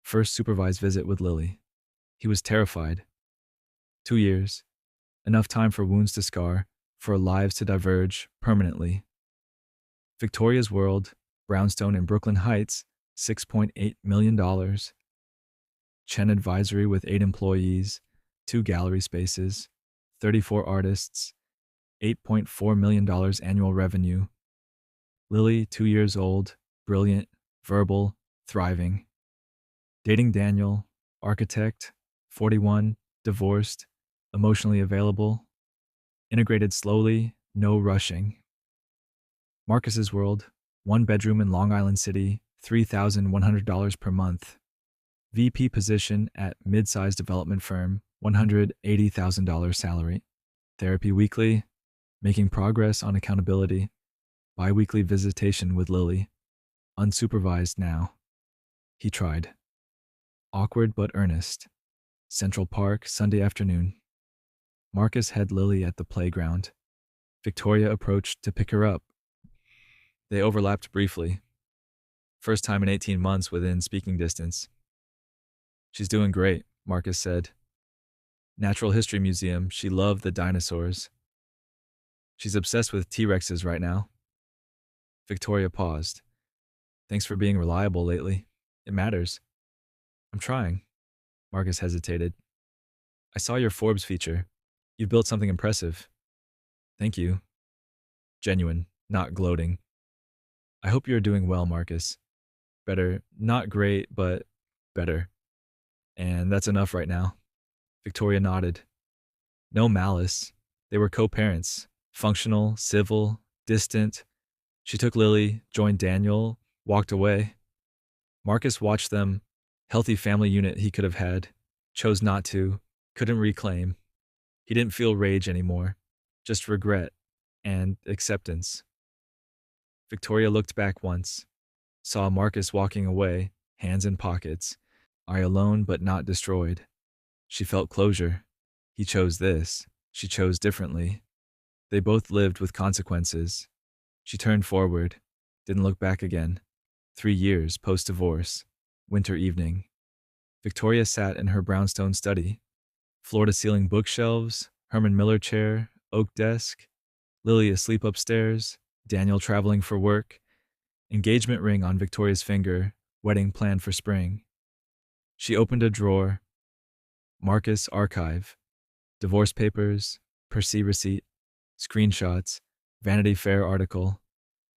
First supervised visit with Lily. He was terrified. 2 years. Enough time for wounds to scar, for lives to diverge permanently. Victoria's World, brownstone in Brooklyn Heights, $6.8 million. Chen Advisory with 8 employees, 2 gallery spaces, 34 artists, $8.4 million annual revenue. Lily, 2 years old, brilliant, verbal, thriving. Dating Daniel, architect, 41, divorced, emotionally available. Integrated slowly, no rushing. Marcus's World, 1 bedroom in Long Island City, $3,100 per month. VP position at mid-sized development firm, $180,000 salary. Therapy weekly, making progress on accountability. Bi-weekly visitation with Lily. Unsupervised now. He tried. Awkward but earnest. Central Park, Sunday afternoon. Marcus had Lily at the playground. Victoria approached to pick her up. They overlapped briefly. First time in 18 months within speaking distance. She's doing great, Marcus said. Natural History Museum, she loved the dinosaurs. She's obsessed with T-Rexes right now. Victoria paused. Thanks for being reliable lately. It matters. I'm trying. Marcus hesitated. I saw your Forbes feature. You've built something impressive. Thank you. Genuine, not gloating. I hope you're doing well, Marcus. Better, not great, but better. And that's enough right now. Victoria nodded. No malice. They were co-parents. Functional, civil, distant. She took Lily, joined Daniel, walked away. Marcus watched them. Healthy family unit he could have had. Chose not to. Couldn't reclaim. He didn't feel rage anymore. Just regret and acceptance. Victoria looked back once. Saw Marcus walking away, hands in pockets. I alone but not destroyed. She felt closure. He chose this. She chose differently. They both lived with consequences. She turned forward. Didn't look back again. 3 years post-divorce. Winter evening. Victoria sat in her brownstone study. Floor-to-ceiling bookshelves, Herman Miller chair, oak desk. Lily asleep upstairs. Daniel traveling for work. Engagement ring on Victoria's finger. Wedding planned for spring. She opened a drawer. Marcus archive. Divorce papers. Per se receipt. Screenshots. Vanity Fair article.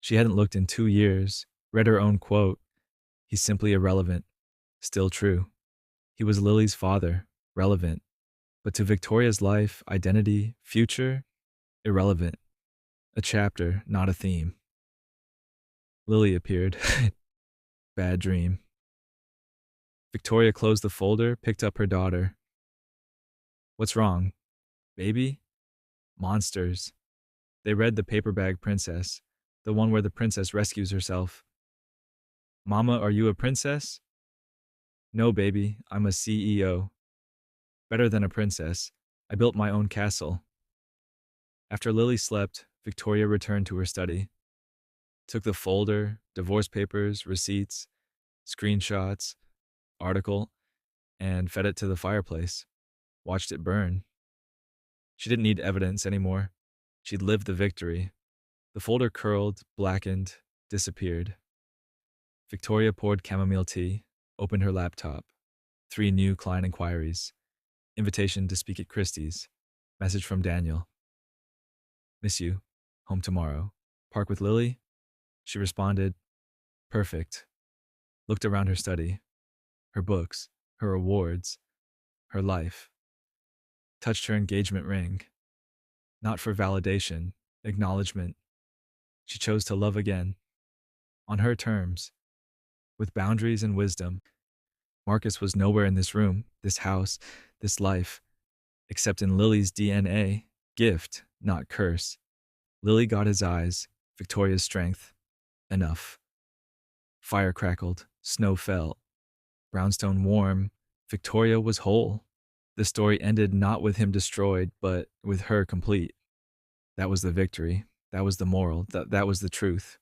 She hadn't looked in 2 years. Read her own quote. He's simply irrelevant. Still true. He was Lily's father, relevant, but to Victoria's life, identity, future, irrelevant. A chapter, not a theme. Lily appeared. Bad dream. Victoria closed the folder, picked up her daughter. What's wrong? Baby? Monsters. They read The Paper Bag Princess, the one where the princess rescues herself. Mama, are you a princess? No, baby, I'm a CEO. Better than a princess. I built my own castle. After Lily slept, Victoria returned to her study. Took the folder, divorce papers, receipts, screenshots, article, and fed it to the fireplace. Watched it burn. She didn't need evidence anymore. She'd lived the victory. The folder curled, blackened, disappeared. Victoria poured chamomile tea, opened her laptop. 3 new client inquiries. Invitation to speak at Christie's. Message from Daniel. Miss you. Home tomorrow. Park with Lily? She responded, perfect. Looked around her study. Her books, her awards, her life. Touched her engagement ring. Not for validation, acknowledgement. She chose to love again. On her terms. With boundaries and wisdom. Marcus was nowhere in this room, this house, this life, except in Lily's DNA. Gift, not curse. Lily got his eyes, Victoria's strength. Enough. Fire crackled, snow fell. Brownstone warm, Victoria was whole. The story ended not with him destroyed, but with her complete. That was the victory. That was the moral. That was the truth.